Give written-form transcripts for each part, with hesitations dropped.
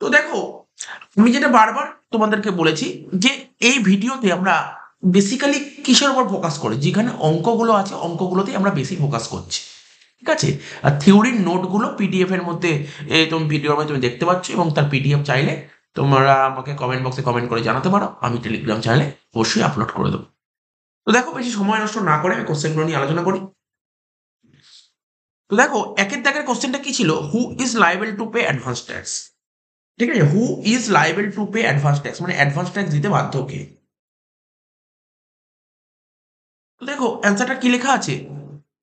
তো দেখো, আমি যেটা বারবার তোমাদেরকে বলেছি যে এই ভিডিওতে আমরা বেসিক্যালি কিসের উপর ফোকাস করি, যেখানে অঙ্কগুলো আছে অঙ্কগুলোতেই আমরা বেশি ফোকাস করছি, ঠিক আছে। আর থিওরির নোটগুলো পিডিএফ এর মধ্যে তুমি ভিডিওর মধ্যে তুমি দেখতে পাচ্ছ, এবং তার পিডিএফ চাইলে তোমরা আমাকে কমেন্ট বক্সে কমেন্ট করে জানাতে পারো, আমি টেলিগ্রাম চ্যানেলে অবশ্যই আপলোড করে দেবো। তো দেখো, বেশি সময় নষ্ট না করে আমি কোশ্চেনগুলো নিয়ে আলোচনা করি। তো দেখো, একের দাগের কোশ্চেনটা কি ছিল, who is liable two pay advance tax. ঠিক আছে, who is liable two pay advance tax, মানে অ্যাডভান্স ট্যাক্স দিতে বাধ্য কে। তো দেখো অ্যান্সারটা কি লেখা আছে,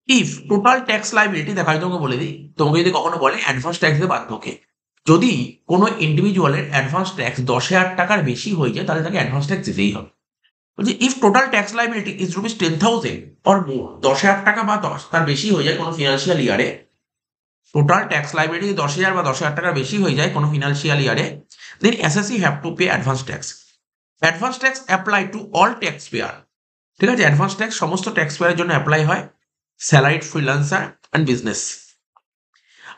ইফ টোটাল ট্যাক্স লাইবিলিটি, দেখো আমি তোমাকে বলে দিই, তোমাকে যদি কখনো বলে অ্যাডভান্স ট্যাক্স দিতে বাধ্য কে, যদি কোনো ইন্ডিভিজুয়ালের অ্যাডভান্স ট্যাক্স 10,000 টাকার বেশি হয়ে যায় তাহলে তাকে অ্যাডভান্স ট্যাক্স দিতেই হবে। বলছে if total tax liability is rupees 10,000 or more, 10,000 টাকা বা তার বেশি হয়ে যায় কোনো ফিনান্সিয়াল ইয়ারে, টোটাল ট্যাক্স লাইবিলিটি 10,000 বা 10,000 টাকার বেশি হয়ে যায় কোনো ফিনান্সিয়াল ইয়ারে, then assessee have to pay advance tax. Advance tax apply to all tax payer. ঠিক আছে, অ্যাডভান্স ট্যাক্স সমস্ত ট্যাক্স পেয়ারের জন্য অ্যাপ্লাই হয়, স্যালারিড, ফ্রিল্যান্সার অ্যান্ড বিজনেস।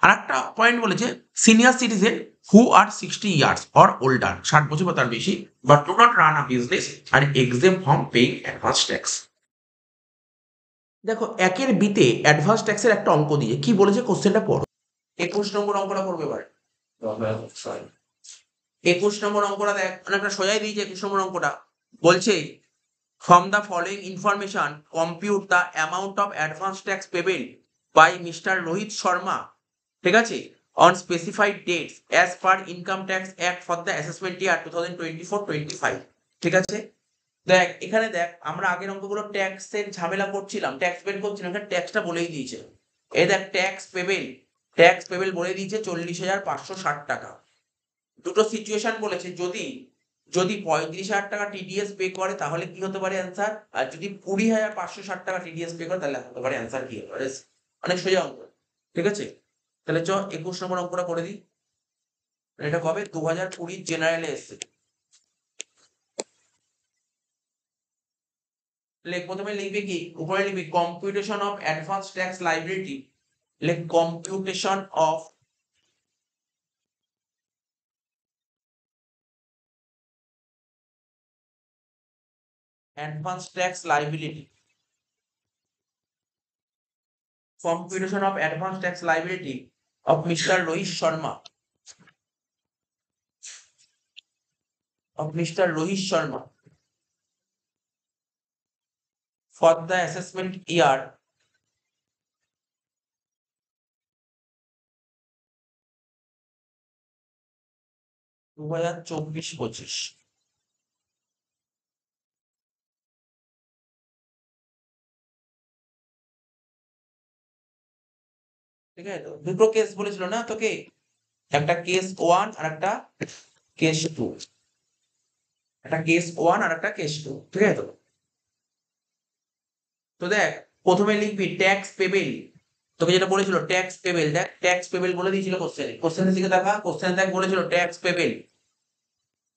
আর একটা পয়েন্ট বলেছে, senior citizen who are 60 years or older, 60 বছর বা তার বেশি, but do not run a business are exempt from paying advance tax. দেখো একের বিতে অ্যাডভান্স ট্যাক্সের একটা অঙ্ক দিয়ে কি বলেছে, কোশ্চেনটা পড়ো। 21 নম্বর অঙ্কটা করবে এবার। 21 নম্বর অঙ্কটা দেখ, অনেকটা সোজাই দিয়েছে। 21 নম্বর অঙ্কটা বলছে, from the following information compute the amount of advance tax payable by mister Rohit Sharma, ঠিক আছে, on specified dates as per income tax act for the assessment year 2024-25। ঠিক আছে, দেখ এখানে দেখ, আমরা আগের অঙ্কগুলো ট্যাক্সের ঝামেলা করছিলাম, ট্যাক্স বের করছিলাম, এখানে ট্যাক্সটা বলেই দিয়েছে। এই দেখ, ট্যাক্স পেবেল বলে দিয়েছে 40,560 টাকা। দুটো সিচুয়েশন বলেছে, যদি যদি 35,000 টাকা টিডিএস পে করে তাহলে কি হতে পারে অ্যান্সার, আর যদি 20,560 টাকা টিডিএস পে করে তাহলে হতে পারে অ্যান্সার কি হতে পারে। অনেক সোজা অঙ্ক, ঠিক আছে। তাহলে চ 21 নম্বর অঙ্কটা করে দিই। এটা কবে, 2020 জেনারেলে এসছে। প্রথমে লিখবে কি, উপরে লিখবি computation of advance tax liability, computation of advance tax liability, computation of advance tax liability of Mr. Rohit Sharma, for the assessment year 2024-25। ঠিক আছে, তো দুটো কেস বলেছিল না তোকে, একটা কেস 1 আর একটা কেস 2, একটা কেস 1 আর একটা কেস 2, ঠিক আছে। তো দেখ, প্রথমে লিখবি ট্যাক্স পেবেল, তোকে যেটা বলেছিল ট্যাক্স পেবেল, দেখ ট্যাক্স পেবেল বলে দিয়েছিল কোশ্চেনের দিকে দেখা, কোশ্চেনে দেখ বলেছিল ট্যাক্স পেবেল,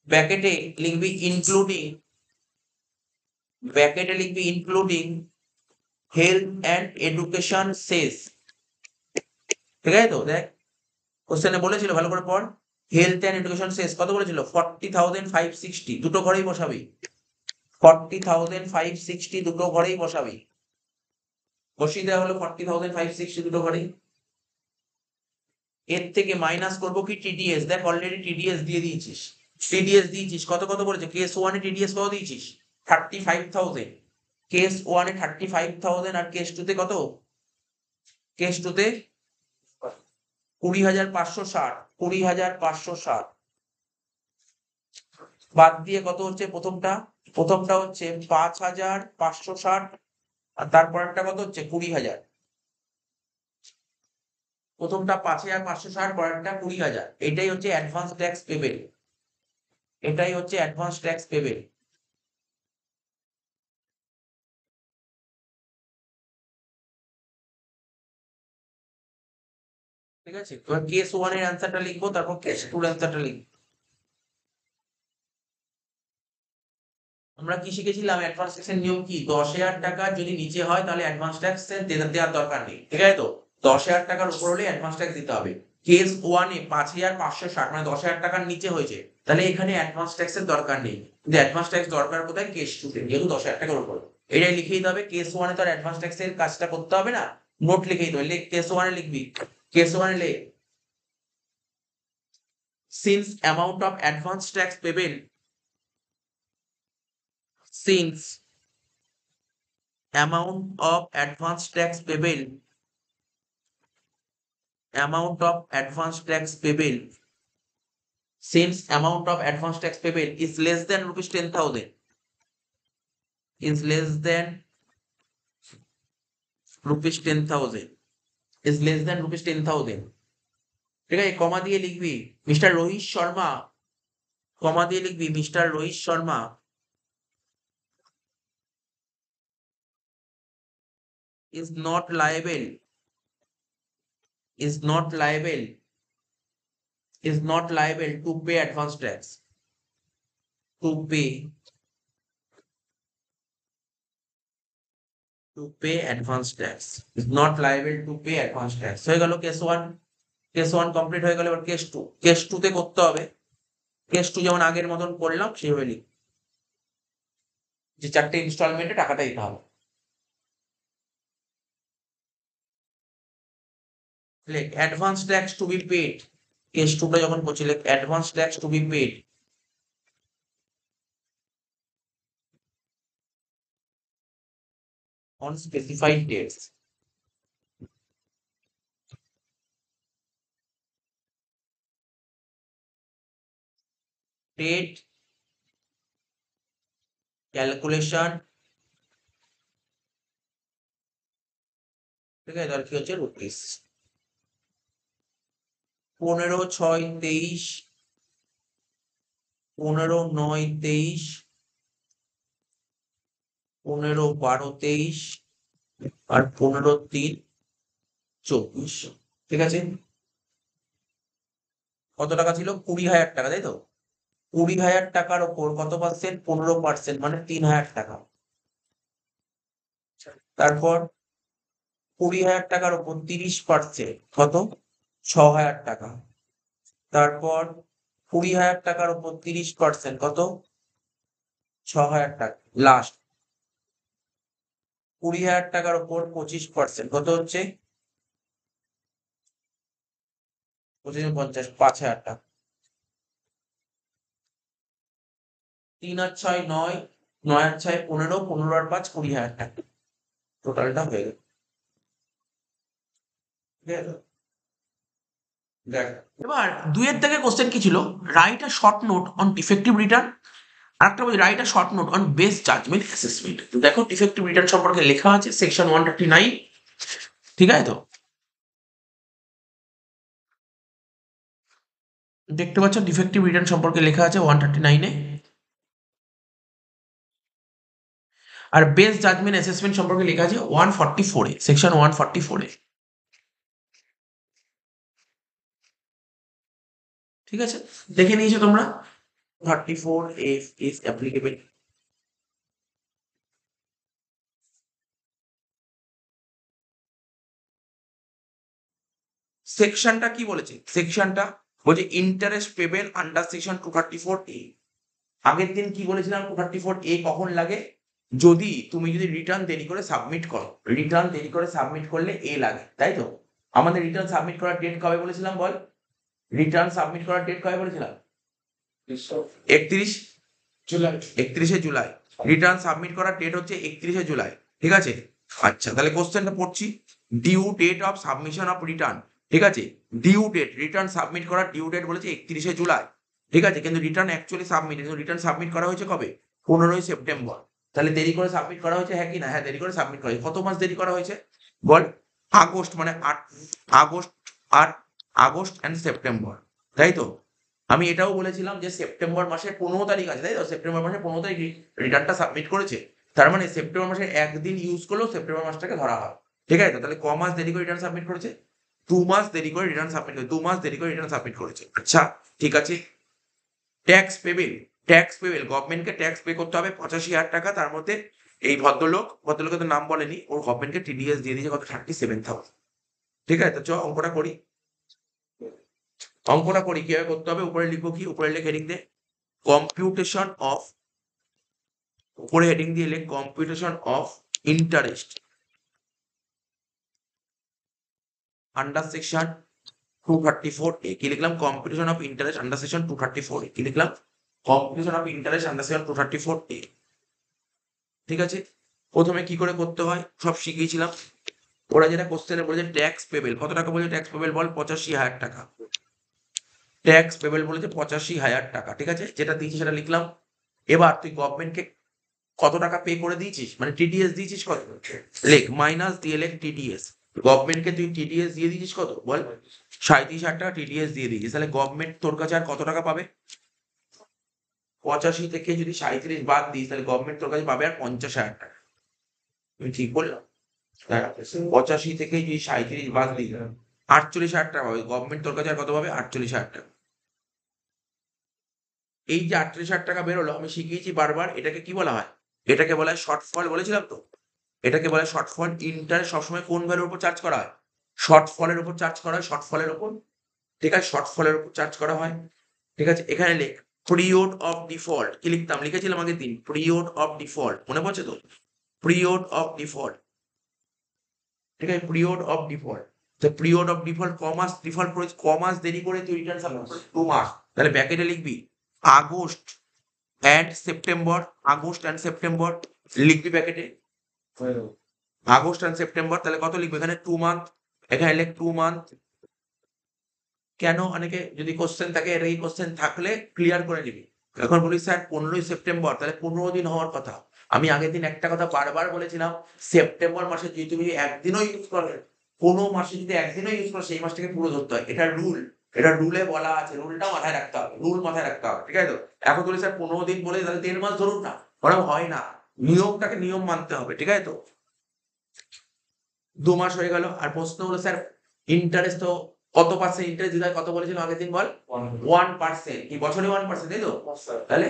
ব্র্যাকেটে লিখবি ইনক্লুডিং হেলথ অ্যান্ড এডুকেশন সেস। ঠিক আছে, তো দেখ কোশ্চেনে বলেছিল, ভালো করে পড়, হেলথ অ্যান্ড এডুকেশন সেস কত বলেছিল, 40,560, দুটো ঘরেই বসাবি, 40,560 দুটো ঘরেই বসাবি, বসিয়ে দেওয়া হলো 40,560 দুটো ঘরেই। এর থেকে মাইনাস করবো কি টিডিএস, দেখ অলরেডি টিডিএস দিয়ে দিয়েছিস, কত কত বলেছে, কেস 1 এ টিডিএস কত দিয়েছিস, 35,000, কেস 1 এ 35,000, আর কেস 2 তে কত, কেস 2 তে 20,560, বাদ দিয়ে কত হচ্ছে, প্রথমটা হচ্ছে 5,560, আর তারপর একটা কত হচ্ছে 20,000, প্রথমটা 5,560, পরেরটা 20,000, এটাই হচ্ছে অ্যাডভান্স ট্যাক্স পেবেল, ঠিক আছে। এবার কেস 1 এর অ্যান্সারটা লিখবো, তারপর কেস 2 এর অ্যান্সারটা লিখবো। আমরা কি শিখেছিলাম, অ্যাডভান্স ট্যাক্সের নিয়ম কি, 10,000 টাকা যদি নিচে হয় তাহলে অ্যাডভান্স ট্যাক্স দেওয়ার দরকার নেই, ঠিক আছে। তো 10,000 টাকার উপর হলে অ্যাডভান্স ট্যাক্স দিতে হবে, কেস 1-এ 5,560 মানে 10,000 টাকার নিচে হয়েছে, তাহলে এখানে অ্যাডভান্স ট্যাক্সের দরকার নেই, কিন্তু অ্যাডভান্স ট্যাক্স দরকার কোথায়? কেস 2-তে, যেহেতু 10,000 টাকার উপর। এটাই লিখে দিতে হবে। কেস 1-এ তো আর অ্যাডভান্স ট্যাক্সের কাজটা করতে হবে না, নোট লিখে দিতে হবে। কেস 1-এ লিখবি, কেস 1-এ লিখ, since amount of advance tax payable, since amount of advance tax payable, amount of advance tax payable, since amount of advance tax payable is less than rupees 10,000, is less than rupees 10,000, is less than rupees 10,000, ঠিক আছে? কমা দিয়ে লিখবি mister Rohit Sharma, কমা দিয়ে লিখবি mister Rohit Sharma is not liable, is not liable, is not liable to pay advance tax, to pay, to pay advance tax, is not liable to pay advance tax। হয়ে গেল case 1, case 1 complete হয়ে গেল। এবার case 2, case 2 তে করতে হবে। Case 2 যেমন আগের মতন করলাম সেভাবে লিখ, যে 4টে ইনস্টলমেন্টে টাকাটা দিতে হবে। লেখ advance tax to be paid, case 2টা যখন করছি লেখ advance tax to be paid on specified dates, date calculation, ঠিক আছে? তার কি হচ্ছে রুপিস 15/6/23, 15/9/23, 15/12/23 আর 15/3/24, ঠিক আছে? কত টাকা ছিল? 20,000 টাকা, তাই তো? 20,000 টাকার ওপর কত পার্সেন্ট? 15%, মানে 3,000 টাকা। তারপর 20,000 টাকার ওপর 30%, কত? 6,000 টাকা। তারপর 20,000 টাকার ওপর 30%, কত? 6,000 টাকা। লাস্ট 20,000 টাকার ওপর 25%, কত হচ্ছে? 25 × 50, 5,000 টাকা। 3 আর 6 9, 9 আর 6 15, 15 আর 5 20,000 টাকা। টোটালটা হয়ে গেল। ঠিক আছে? দেখ এবার 2-এর থেকে কোশ্চেন কি ছিল? Write a short note on defective return, আর একটা বলি write a short note on best judgement assessment. দেখো ডিফেক্টিভ রিটার্ন সম্পর্কে লেখা আছে সেকশন 139, ঠিক আছে? তো দেখতে পাচ্ছ ডিফেক্টিভ রিটার্ন সম্পর্কে লেখা আছে 139-এ, আর বেস্ট জাজমেন্ট অ্যাসেসমেন্ট সম্পর্কে লেখা আছে 144-এ, সেকশন 144-এ, ঠিক আছে? দেখে নিয়েছো তোমরা? 34F is applicable। সেকশনটা কি বলেছে? সেকশনটা বলছে interest payable under section 234A। আগের দিন কি বলেছিলাম? 234A কখন লাগে? তুমি যদি রিটার্ন দেরি করে সাবমিট করো, রিটার্ন দেরি করে সাবমিট করলে এ লাগে, তাই তো? আমাদের রিটার্ন সাবমিট করার ডেট কবে বলেছিলাম বল? রিটার্ন সাবমিট করার ডেট কবে বলেছিলাম? 31 জুলাই, 31শে জুলাই। রিটার্ন সাবমিট করার ডেট হচ্ছে 31শে জুলাই, ঠিক আছে? আচ্ছা, তাহলে কোশ্চেনটা পড়ছি। Due date of submission of return, ঠিক আছে? ডিউ ডেট, রিটার্ন সাবমিট করার ডিউ ডেট বলেছে 31শে জুলাই, ঠিক আছে? কিন্তু return actually submit, return submit করা হয়েছে কবে? 15ই সেপ্টেম্বর। তাহলে দেরি করে সাবমিট করা হয়েছে, হ্যাঁ কি না? হ্যাঁ, দেরি করে সাবমিট করা হয়েছে। কত মাস দেরি করা হয়েছে বল? আগস্ট, মানে 8 আগস্ট, 8 আগস্ট অ্যান্ড সেপ্টেম্বর, তাই তো? আমি এটাও বলেছিলাম যে সেপ্টেম্বর মাসের 15 তারিখ আছে, তাই তো? সেপ্টেম্বর মাসের 15 তারিখ রিটার্নটা সাবমিট করেছে, তার মানে সেপ্টেম্বর মাসের একদিন ইউজ করলেও সেপ্টেম্বর মাসটাকে ধরা হয়, ঠিক আছে? তাহলে ক মাস দেরি করে রিটার্ন সাবমিট করেছে? 2 মাস দেরি করে রিটার্ন সাবমিট করেছে, 2 মাস দেরি করে রিটার্ন সাবমিট করেছে। আচ্ছা, ঠিক আছে। ট্যাক্স পেবেল, ট্যাক্স পেবেল, গভর্নমেন্টকে ট্যাক্স পে করতে হবে 85,000 টাকা। তার মধ্যে এই ভদ্রলোকের তো নাম বলেনি, ওর গভর্নমেন্টকে টিডিএস দিয়ে দিয়েছে কত? 37,000, ঠিক আছে? তো চ অঙ্কটা করি। অঙ্কটা করি কিভাবে করতে হবে। উপরে লিখবো কি, উপরে লিখে হেডিং দে কম্পিউটেশন অফ, উপরে হেডিং দিয়ে লিখ computation of interest under section 234A। কি লিখলাম? Computation of interest under section 234A। কি লিখলাম? Computation of interest under section 234A। ঠিক আছে, প্রথমে কি করে করতে হয় সব শিখিয়েছিলাম। ওরা যেটা কোশ্চেনে বলেছে ট্যাক্স পেবেল, কত টাকা বলেছে ট্যাক্স পেবেল বল? 85,000 টাকা। ট্যাক্স পেবেল বলেছে 85,000 টাকা। ঠিক আছে, যেটা দিয়েছি সেটা লিখলাম। এবার তুই গভর্নমেন্টকে কত টাকা পে করে দিয়েছিস, মানে টিডিএস দিয়েছিস কত, লেখ মাইনাস দিয়ে লেখ টিডিএস। গভর্নমেন্টকে তুই টিডিএস দিয়ে দিয়েছিস কত বল? 37,000 টাকা টিডিএস দিয়ে দিয়েছিস। তাহলে গভর্নমেন্ট তোর কাছে আর কত টাকা পাবে? 85 থেকে যদি 37 বাদ দিস তাহলে গভর্নমেন্ট তোর কাছে পাবে আর 50,000 টাকা। তুমি ঠিক বললাম? 85 থেকে যদি 37 বাদ দিই 48,000 টাকা পাবে গভর্নমেন্ট তোর কাছে। আর কত পাবে? 48,000 টাকা। এই যে 48,000 টাকা বেরোলো, আমি শিখিয়েছি বারবার, এটাকে কি বলা হয়? এটাকে বলা হয় শর্টফল, বলেছিলাম তো। এটাকে বলা হয় শর্টফল। ইন্টারেস্ট সবসময় কোন ভ্যালুর উপর চার্জ করা হয়? শর্টফলের উপর চার্জ করা হয়, শর্টফলের উপর। ঠিক আছে, শর্টফলের উপর চার্জ করা হয়। ঠিক আছে, এখানে লেখ পিরিয়ড অফ ডিফল্ট। কি লিখতাম? লিখেছিলাম আগের দিন পিরিয়ড অফ ডিফল্ট, মনে পড়ছে তো? Period of default. ঠিক আছে, পিরিয়ড অফ ডিফল্ট। তো পিরিয়ড অফ ডিফল্ট কমাস ডিফল্ট করে, কমাস দেরি করে তুই রিটার্ন সাবমিট করিস 2 মাস। তাহলে ব্যাকেটে লিখবি August and September, August and September লিখবি ব্যাকেটে, আগস্ট অ্যান্ড সেপ্টেম্বর। তাহলে কত লিখবি? এখানে 2 মান্থ, এখানে লেখ 2 মান্থ। কেন? অনেকে যদি কোশ্চেন থাকে, এর এই কোশ্চেন থাকলে ক্লিয়ার করে নিবি। এখন বলি স্যার 15ই সেপ্টেম্বর, তাহলে 15 দিন হওয়ার কথা। আমি আগের দিন একটা কথা বারবার বলেছিলাম, সেপ্টেম্বর মাসে যদি তুমি একদিনও ইউজ করো, কোনো মাসে যদি একদিনও ইউজ করো সেই মাসটাকে পুরো ধরতে হয়। এটা রুল, এটা রুলে বলা আছে, রুলটা মাথায় রাখতে হবে, রুল মাথায় রাখতে হবে। ঠিক আছে তো? এখন বলি স্যার 15 দিন বলে তাহলে 1.5 মাস ধরুন না, ওরকম হয় না। নিয়মটাকে নিয়ম মানতে হবে। ঠিক আছে তো? 2 মাস হয়ে গেল। আর প্রশ্ন হলো স্যার ইন্টারেস্ট তো কত পার্সেন্ট ইন্টারেস্ট দিতে হয়, কত বলেছিলাম আগের দিন বল? 1%। কি বছরে 1%, তাই তো? তাহলে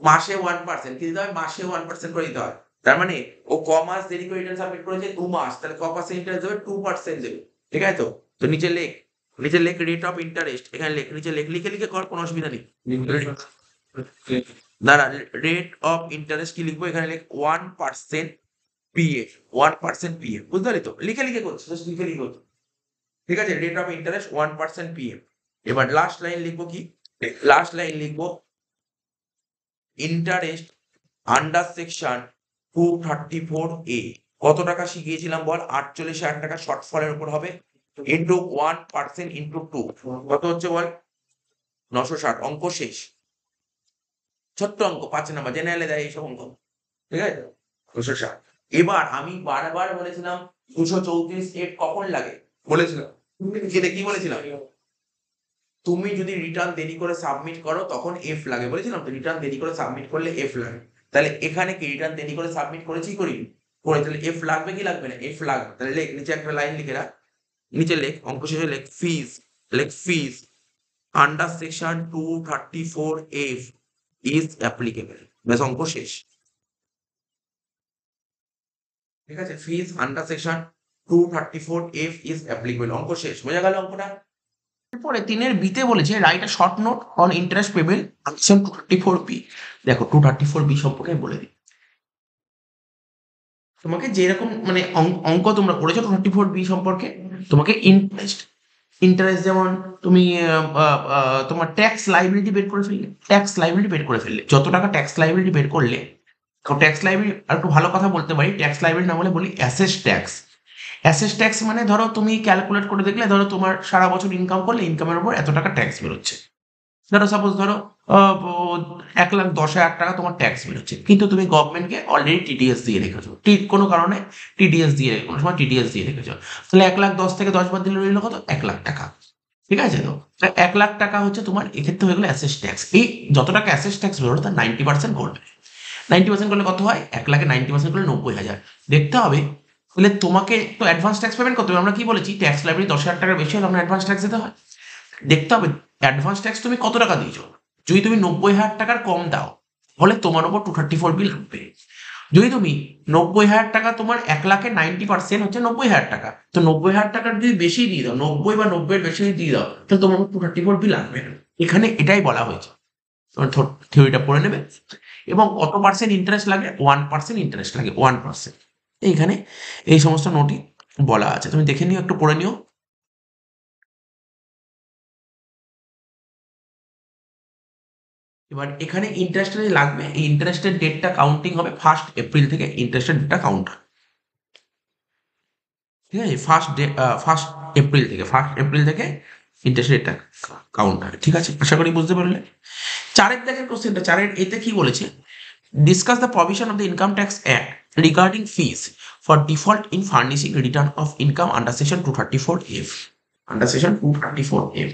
মাসে 1%। কি দিতে হয়? মাসে 1% করে দিতে হয়। তার মানে ও ক মাস দেরি করে রিটার্ন সাবমিট করেছে? 2 মাস। তাহলে ক পার্সেন্ট ইন্টারেস্ট দেবে? 2% দেবে। ঠিক আছে তো? তো নিচে লেখ, নিচে লেখ রেট অফ ইন্টারেস্ট। এখানে লেখ, নিচে লেখ, লিখে লিখে কর, কোনো অসুবিধা নেই। দাঁড়া, রেট অফ ইন্টারেস্ট কি লিখবো? এখানে লেখ 1% পিএফ, 1% পিএফ। বুঝতে পারলি তো? লিখে লিখে করছি, জাস্ট লিখে লিখে করছি। ঠিক আছে, রেট অফ ইন্টারেস্ট 1% পিএফ। এবার লাস্ট লাইন লিখবো কি? লাস্ট লাইন লিখবো ইন্টারেস্ট আন্ডার সেকশন 234A। কত টাকা শিখিয়েছিলাম বল? 48,000 টাকা শর্টফলের উপর হবে, ইন্টু 1% ইন্টু 2, কত হচ্ছে বল? 960। অঙ্ক শেষ। ছোট্ট অঙ্ক, 5 নাম্বার, জেনারেলে দেয় এইসব অঙ্ক। ঠিক আছে, 960। এবার আমি বারবার বলেছিলাম 234 কখন লাগে বলেছিলাম, কি বলেছিলাম? তুমি যদি রিটার্ন দেরি করে সাবমিট করো তখন এফ লাগে, বলেছিলাম তো? রিটার্ন দেরি করে সাবমিট করলে এফ লাগে। তাহলে এখানে কি রিটার্ন দেরি করে সাবমিট করেছি, করি করে, তাহলে এফ লাগবে কি লাগবে না? এফ লাগবে। তাহলে লেখ, নিচে একটা লাইন লিখে রাখ, নিচে লেখ, অঙ্ক শেষে লেখ ফিজ, লেখ fees under section 234F is applicable. ব্যাস, অঙ্ক শেষ। ঠিক আছে, fees under section 234F is applicable, অঙ্ক শেষ। বোঝা গেল অঙ্কটা? এরপরে 3 বিতে বলেছে write a short note on interest payable section 234B। দেখো 234B সম্পর্কে আমি বলে দিই তোমাকে, যেরকম মানে অঙ্ক তোমরা করেছো 234B সম্পর্কে, তোমাকে ইন্টারেস্ট, ইন্টারেস্ট যেমন তুমি তোমার ট্যাক্স লাইবিলিটি বের করে ফেললে, ট্যাক্স লাইবিলিটি বের করে ফেললে, যত টাকা ট্যাক্স লাইবিলিটি বের করলে, ট্যাক্স লাইবিলিটি আর একটু ভালো কথা বলতে পারি, ট্যাক্স লাইবিলিটি না বলে বলি অ্যাসেস ট্যাক্স। অ্যাসেস ট্যাক্স মানে ধরো তুমি ক্যালকুলেট করে দেখলে, ধরো তোমার সারা বছর ইনকাম করলে ইনকামের উপর এত টাকা ট্যাক্স বেরোচ্ছে। ধরো সাপোজ ধরো 1,10,000 টাকা তোমার ট্যাক্স বেরোচ্ছে, কিন্তু তুমি গভর্নমেন্টকে অলরেডি টিডিএস দিয়ে রেখেছো, কোনো কারণে টিডিএস দিয়ে, কোনো সময় টিডিএস দিয়ে রেখেছো। তাহলে 1,10,000 থেকে 10 বার দিলে রইল কত? 1,00,000 টাকা। ঠিক আছে তো? 1,00,000 টাকা হচ্ছে তোমার এক্ষেত্রে হয়ে গেলো অ্যাসেস ট্যাক্স। এই যত টাকা অ্যাসেস ট্যাক্স বেরোলো তার 90% করবে। 90% করলে কত হয়? 1,00,000-এ 90% করলে 90,000। দেখতে হবে তাহলে তোমাকে তো অ্যাডভান্স ট্যাক্স পেমেন্ট করতে হবে। আমরা কি বলেছি? ট্যাক্স লাইব্রেরি 10,000 টাকার বেশি হলে আমরা অ্যাডভান্স ট্যাক্স দিতে হয়। দেখতে হবে অ্যাডভান্স ট্যাক্স তুমি কত টাকা দিয়েছো। যদি তুমি 90,000 টাকার কম দাও তাহলে তোমার উপর 234B লাগবে। যদি তুমি 90,000 টাকা, তোমার 1,00,000-এর 90% হচ্ছে 90,000 টাকা, তো 90,000 টাকার যদি বেশি দিয়ে দাও, 90 বা 90 বেশি দিয়ে দাও, তাহলে তোমার 234 লাগবে না। এখানে এটাই বলা হয়েছে, তোমার থিওরিটা পড়ে নেবে। এবং কত পার্সেন্ট ইন্টারেস্ট লাগে? 1% ইন্টারেস্ট লাগে, 1%। এইখানে এই সমস্ত নোটই বলা আছে, তুমি দেখে নিও, একটু পড়ে নিও। এবার এখানে ইন্টারেস্ট লাগবে, এই ইন্টারেস্টের ডেটটা কাউন্টিং হবে 1 এপ্রিল থেকে, ইন্টারেস্টের ডেটটা কাউন্ট হয়, ঠিক আছে? 1 এপ্রিল থেকে ইন্টারেস্ট রেটটা কাউন্ট হয়, ঠিক আছে? আশা করি বুঝতে পারলে। 4-এর দেখেন কোশ্চেনটা, 4-এর এতে কি বলেছে? Discuss the provision of the income tax act regarding fees for default in furnishing return of income under section 234F। Under section 234F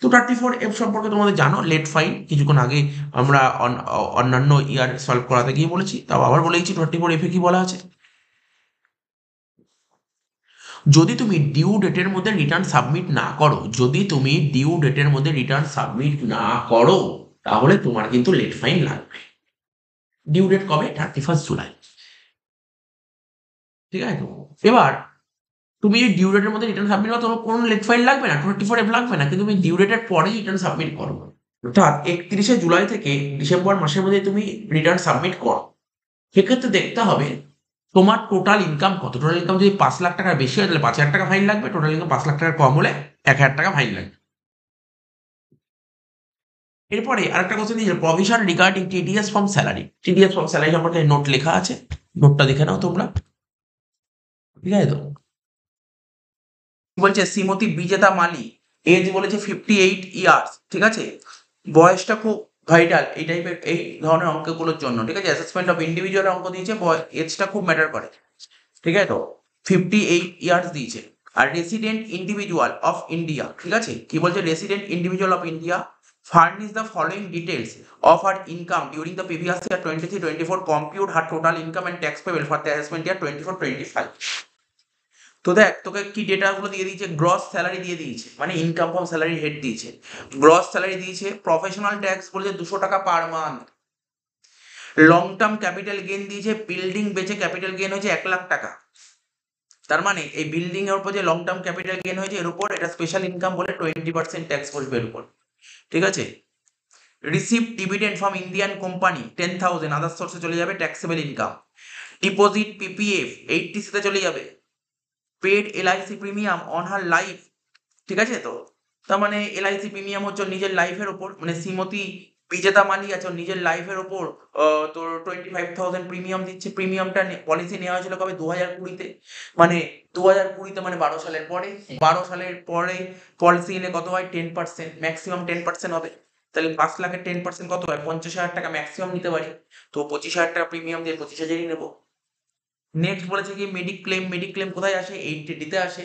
234F সম্পর্কে তোমাদের জানো, লেট ফাইন কিছুক্ষণ আগে আমরা অন্যান্য ইয়ার সলভ করাতে গিয়ে বলেছি, তাও আবার বলে দিচ্ছি 234F এ কি বলা আছে। যদি তুমি ডিউ ডেটের মধ্যে রিটার্ন সাবমিট না করো, যদি তুমি ডিউ ডেটের মধ্যে রিটার্ন সাবমিট না করো, তাহলে তোমার কিন্তু লেট ফাইন লাগবে। ডিউ ডেট কবে? 31 জুলাই, ঠিক আছে? এবার তুমি এই ডিউ ডেটের মধ্যে রিটার্ন সাবমিট করো, তোমার কোনো লেট ফাইন লাগবে না, 234F লাগবে না, কিন্তু তুমি ডিউ ডেটের পরে রিটার্ন সাবমিট করো, অর্থাৎ 31শে জুলাই থেকে ডিসেম্বর মাসের মধ্যে তুমি রিটার্ন সাবমিট করো, সেক্ষেত্রে দেখতে হবে তোমার টোটাল ইনকাম কত। টোটাল ইনকাম যদি 5 লাখ টাকার বেশি হয় তাহলে 5,000 টাকা ফাইন লাগবে, টোটাল ইনকাম 5 লাখ টাকার কম হলে 1,000 টাকা ফাইন লাগবে। এরপরে আরেকটা কোশ্চেন দিয়েছিল, provision regarding TDS from salary. TDS from salary সম্পর্কে নোট লেখা আছে, নোটটা দেখে নাও তোমরা, ঠিক আছে? তো বলছে শ্রীমতী বিজেতা মালি, এজ বলেছে 58 ইয়ার্স, ঠিক আছে? বয়সটা খুব ভাইটাল এই টাইপের, এই ধরনের অঙ্কগুলোর জন্য, ঠিক আছে? অ্যাসেসমেন্ট অফ ইন্ডিভিজুয়াল অঙ্ক দিয়েছে, এজটা খুব ম্যাটার করে, ঠিক আছে? তো 58 ইয়ার্স দিয়েছে। আর রেসিডেন্ট ইন্ডিভিজুয়াল অফ ইন্ডিয়া, ঠিক আছে? কি বলছে? Resident individual of India furnish the following details of her income during the previous year 23-24, compute her total income and tax payable for the assessment ইয়ার 24-25। তো দেখ তোকে কি ডেটাগুলো দিয়ে দিয়েছে, গ্রস স্যালারি দিয়ে দিয়েছে, মানে ইনকাম ফ্রম স্যালারি হেড দিয়েছে, গ্রস স্যালারি দিয়েছে, প্রফেশনাল ট্যাক্স বলেছে 200 টাকা per month, long term capital gain দিয়েছে, বিল্ডিং বেচে ক্যাপিটাল গেইন হয়েছে 1 লাখ টাকা, তার মানে এই বিল্ডিং এর উপর যে লং টার্ম ক্যাপিটাল গেইন হয়েছে এর উপর এটা স্পেশাল ইনকাম বলে 20% ট্যাক্স বসবে এর উপর, ঠিক আছে? Receive dividend from Indian company 10,000 আদার সোর্সে চলে যাবে, ট্যাক্সেবল ইনকাম। ডিপোজিট পিপিএফ 80 তে চলে যাবে। Paid LIC premium on her life, ঠিক আছে? তো তার মানে এলআইসি প্রিমিয়াম হচ্ছে নিজের লাইফের ওপর, মানে শ্রীমতী বিজেতা মালি আছে নিজের লাইফের ওপর তোর 25,000 প্রিমিয়াম দিচ্ছে। প্রিমিয়ামটা পলিসি নেওয়া হয়েছিল কবে? 2020-তে, মানে 2020-তে মানে 12 সালের পরে। 12 সালের পরে পলিসি নিলে কত হয়? 10%, ম্যাক্সিমাম 10% হবে। তাহলে 5 লাখের 10% কত হয়? 50,000 টাকা ম্যাক্সিমাম নিতে পারি, তো 25,000 টাকা প্রিমিয়াম দিয়ে 25,000ই নেবো। নেক্সট বলেছে কি মেডিক্লেম, মেডিক্লেম কোথায় আসে? 80D-তে আসে,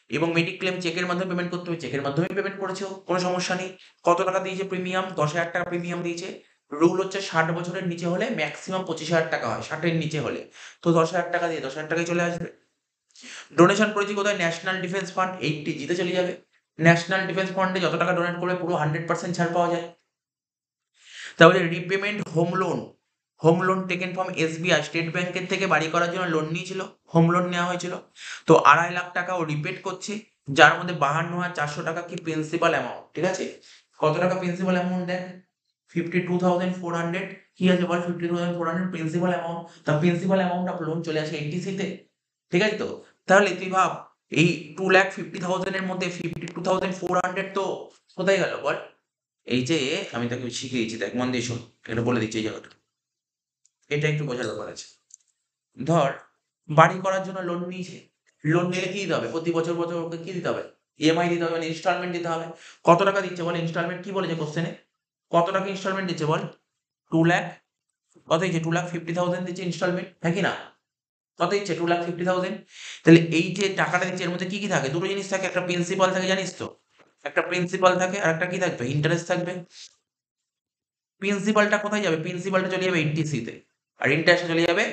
এবং মেডিক্লেম চেকের মাধ্যমে পেমেন্ট করতে হবে, চেকের মাধ্যমে পেমেন্ট করেছো, কোনো সমস্যা নেই। কত টাকা দিয়েছে প্রিমিয়াম? 10,000 টাকা প্রিমিয়াম দিয়েছে। রুল হচ্ছে 60 বছরের নিচে হলে ম্যাক্সিমাম 25,000 টাকা হয়, 60-এর নিচে হলে তো 10,000 টাকা দিয়ে 10,000 টাকায় চলে আসবে। ডোনেশন করেছি কোথায়? ন্যাশনাল ডিফেন্স ফান্ড 80G-তে চলে যাবে। ন্যাশনাল ডিফেন্স ফান্ডে যত টাকা ডোনেট করবে পুরো 100% ছাড় পাওয়া যায়। তাহলে repayment home loan, home loan taken from SBI, state ব্যাংকের থেকে বাড়ি করার জন্য লোন নিয়েছিল, হোম লোন নেওয়া হয়েছিল, তো 2.5 লাখ টাকা ও রিপেড করছে, যার মধ্যে 52,400 টাকা কি প্রিন্সিপাল অ্যামাউন্ট, ঠিক আছে? কত টাকা প্রিন্সিপাল অ্যামাউন্ট দেন? 52,400। কি আছে বল? 52,400 প্রিন্সিপাল অ্যামাউন্ট। তা প্রিন্সিপাল অ্যামাউন্ট অফ লোন চলে আসে 80C-তে, ঠিক আছে? তো তাহলে তুই ভাব এই 2,50,000 এর মধ্যে 52,400 তো কোথায় গেল বল? এই যে আমি তাকে শিখিয়ে দিচ্ছি, দেখ মন দিয়ে শোন, এটা বলে দিচ্ছি এই জায়গাটা, এটা একটু বোঝার ব্যাপার আছে। ধর বাড়ি করার জন্য লোন নিয়েছে, লোন নিলে কি দিতে হবে? প্রতি বছর বছর ওকে কি দিতে হবে? ইএমআই দিতে হবে, মানে ইনস্টলমেন্ট দিতে হবে। কত টাকা দিচ্ছে বল ইনস্টলমেন্ট? কি বলেছে কোশ্চেনে? কত টাকা ইনস্টলমেন্ট দিচ্ছে বল? 2 লাখ। কত দিচ্ছে? 2,50,000 দিচ্ছে ইনস্টলমেন্ট, হ্যাঁ কি না? কত দিচ্ছে? 2,50,000। তাহলে এই যে টাকাটা দিচ্ছে এর মধ্যে কি কি থাকে? দুটো জিনিস থাকে, একটা প্রিন্সিপাল থাকে জানিস তো, একটা প্রিন্সিপাল থাকে আর একটা কি থাকবে? ইন্টারেস্ট থাকবে। প্রিন্সিপালটা কোথায় যাবে? প্রিন্সিপালটা চলে যাবে 80C-তে, আর ইন্টারেস্টটা চলে যাবে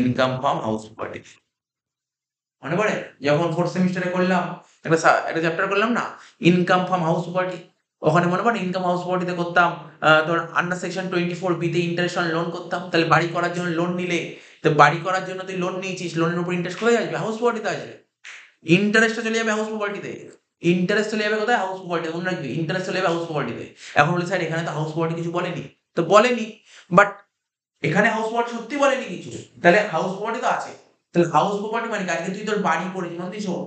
ইনকাম ফ্রম হাউস প্রপার্টি। মনে পড়ে যখন 4th সেমিস্টারে করলাম একটা চ্যাপ্টার করলাম না, ইনকাম ফ্রম হাউস প্রপার্টি, ওখানে মনে পড়ে ইনকাম হাউস প্রপার্টিতে করতাম, তোর আন্ডার সেকশন 24B তে ইন্টারেস্ট অন লোন করতাম। তাহলে বাড়ি করার জন্য লোন নিলে, তো বাড়ি করার জন্য তুই লোন নিয়েছিস, লোনের উপর ইন্টারেস্ট কোথায় আসবে? হাউস প্রপার্টিতে আসবে। ইন্টারেস্টটা চলে যাবে হাউস প্রপার্টিতে। ইন্টারেস্ট চলে যাবে কোথায়? House property. মনে রাখবি, ইন্টারেস্ট চলে যাবে হাউস প্রপার্টিতে। এখন বলি স্যার এখানে তো হাউস প্রপার্টি কিছু বলেনি। তো বলেনি, বাট এখানে হাউস প্রপার্টি সত্যি বলেনি কিছু। তাহলে হাউস প্রপার্টি তো আছে। তাহলে হাউস প্রপার্টি মানে কি? আজকে তুই তোর বাড়ি করেছিস, মানে তুই শোন,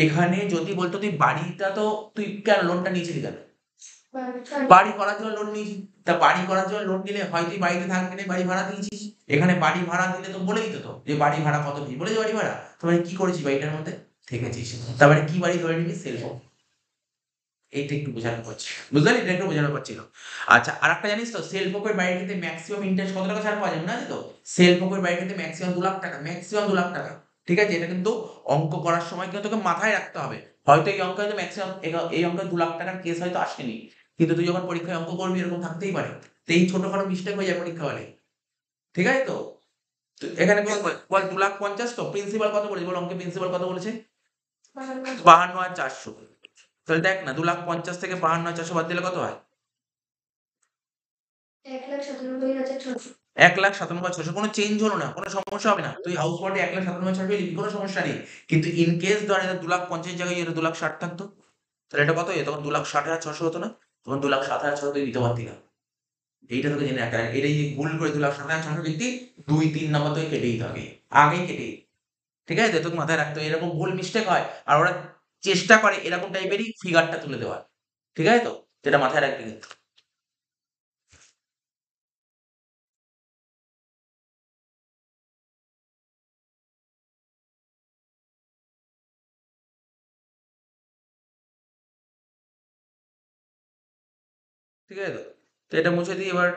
এখানে যদি বলতো তুই বাড়িটা, তো তুই কেন লোনটা নিয়েছিলি কেন? বাড়ি করার জন্য লোন নিয়েছিস। তা বাড়ি করার জন্য লোন নিলে হয় তুই বাড়িতে থাকবি না, বাড়ি ভাড়া দিয়েছিস। এখানে বাড়ি ভাড়া দিলে তো বলেই দিত তো যে বাড়ি ভাড়া কত কি বলেছে, বাড়ি ভাড়া। তারপরে কি করেছিস বাড়িটার মধ্যে? থেকেছিস। তারপরে কি বাড়ি ধরে নিবি? সেলফ। এইটা একটু বোঝানো হচ্ছে, বুঝতে পারলি? এটা একটু বোঝানো পারছিল। আচ্ছা, আর একটা জানিস তো, সেলফ হোকের বাড়ির ক্ষেত্রে ম্যাক্সিমাম ইন্টারেস্ট কত টাকা ছাড় পাওয়া যায়, মনে আছে তো? সেলফ হোকের বাড়ির ক্ষেত্রে ম্যাক্সিমাম 2 লাখ টাকা, ম্যাক্সিমাম 2 লাখ টাকা। ঠিক আছে, এটা কিন্তু অঙ্ক করার সময় কিন্তু তোকে মাথায় রাখতে হবে। হয়তো এই অঙ্কে হয়তো ম্যাক্সিমাম, এই অঙ্কে 2 লাখ টাকার কেস হয়তো আসেনি, কিন্তু তুই যখন পরীক্ষায় অঙ্ক করবি এরকম থাকতেই পারে। তো এই ছোটখাটো মিস্টেক হয়ে যায় পরীক্ষা হলে। ঠিক আছে তো? তো এখানে বল 2,50,000, তো প্রিন্সিপাল কত বলেছে বল? অঙ্কে প্রিন্সিপাল কত বলেছে? 52,400। তাহলে দেখ না, 2,50,000 থেকে 52,400 বাদ দিলে কত হয়? 1,97,600। কোনো চেঞ্জ হলো না, কোনো সমস্যা হবে না। তুই হাউস প্রপার্টি 1,97,600 লিখবি, কোনো সমস্যা নেই। কিন্তু ইন কেস ধর এটা 2,50,000 জায়গায় এটা 2,60,000 থাকতো, তাহলে এটা কত হতো? তখন 2,60,600 হতো না? তখন 2,60,600 তুই দিতে পারতি না। এইটা তোকে জেনে রাখতে হবে। এটাই যে ভুল করে 2,60,600 লিখতি, 2-3 নাম্বার তোকে কেটে দিতে হবে, আগেই কেটে দিতে। ঠিক আছে তো? তোকে মাথায় রাখতে হবে, এরকম ভুল মিস্টেক হয়। আর ওরা চেষ্টা করে এরকম টাইপেরই ফিগারটা তুলে দেওয়ার। ঠিক আছে তো? যেটা মাথায় রাখবি কিন্তু। ঠিক আছে তো? তো এটা মুছে দিই এবার।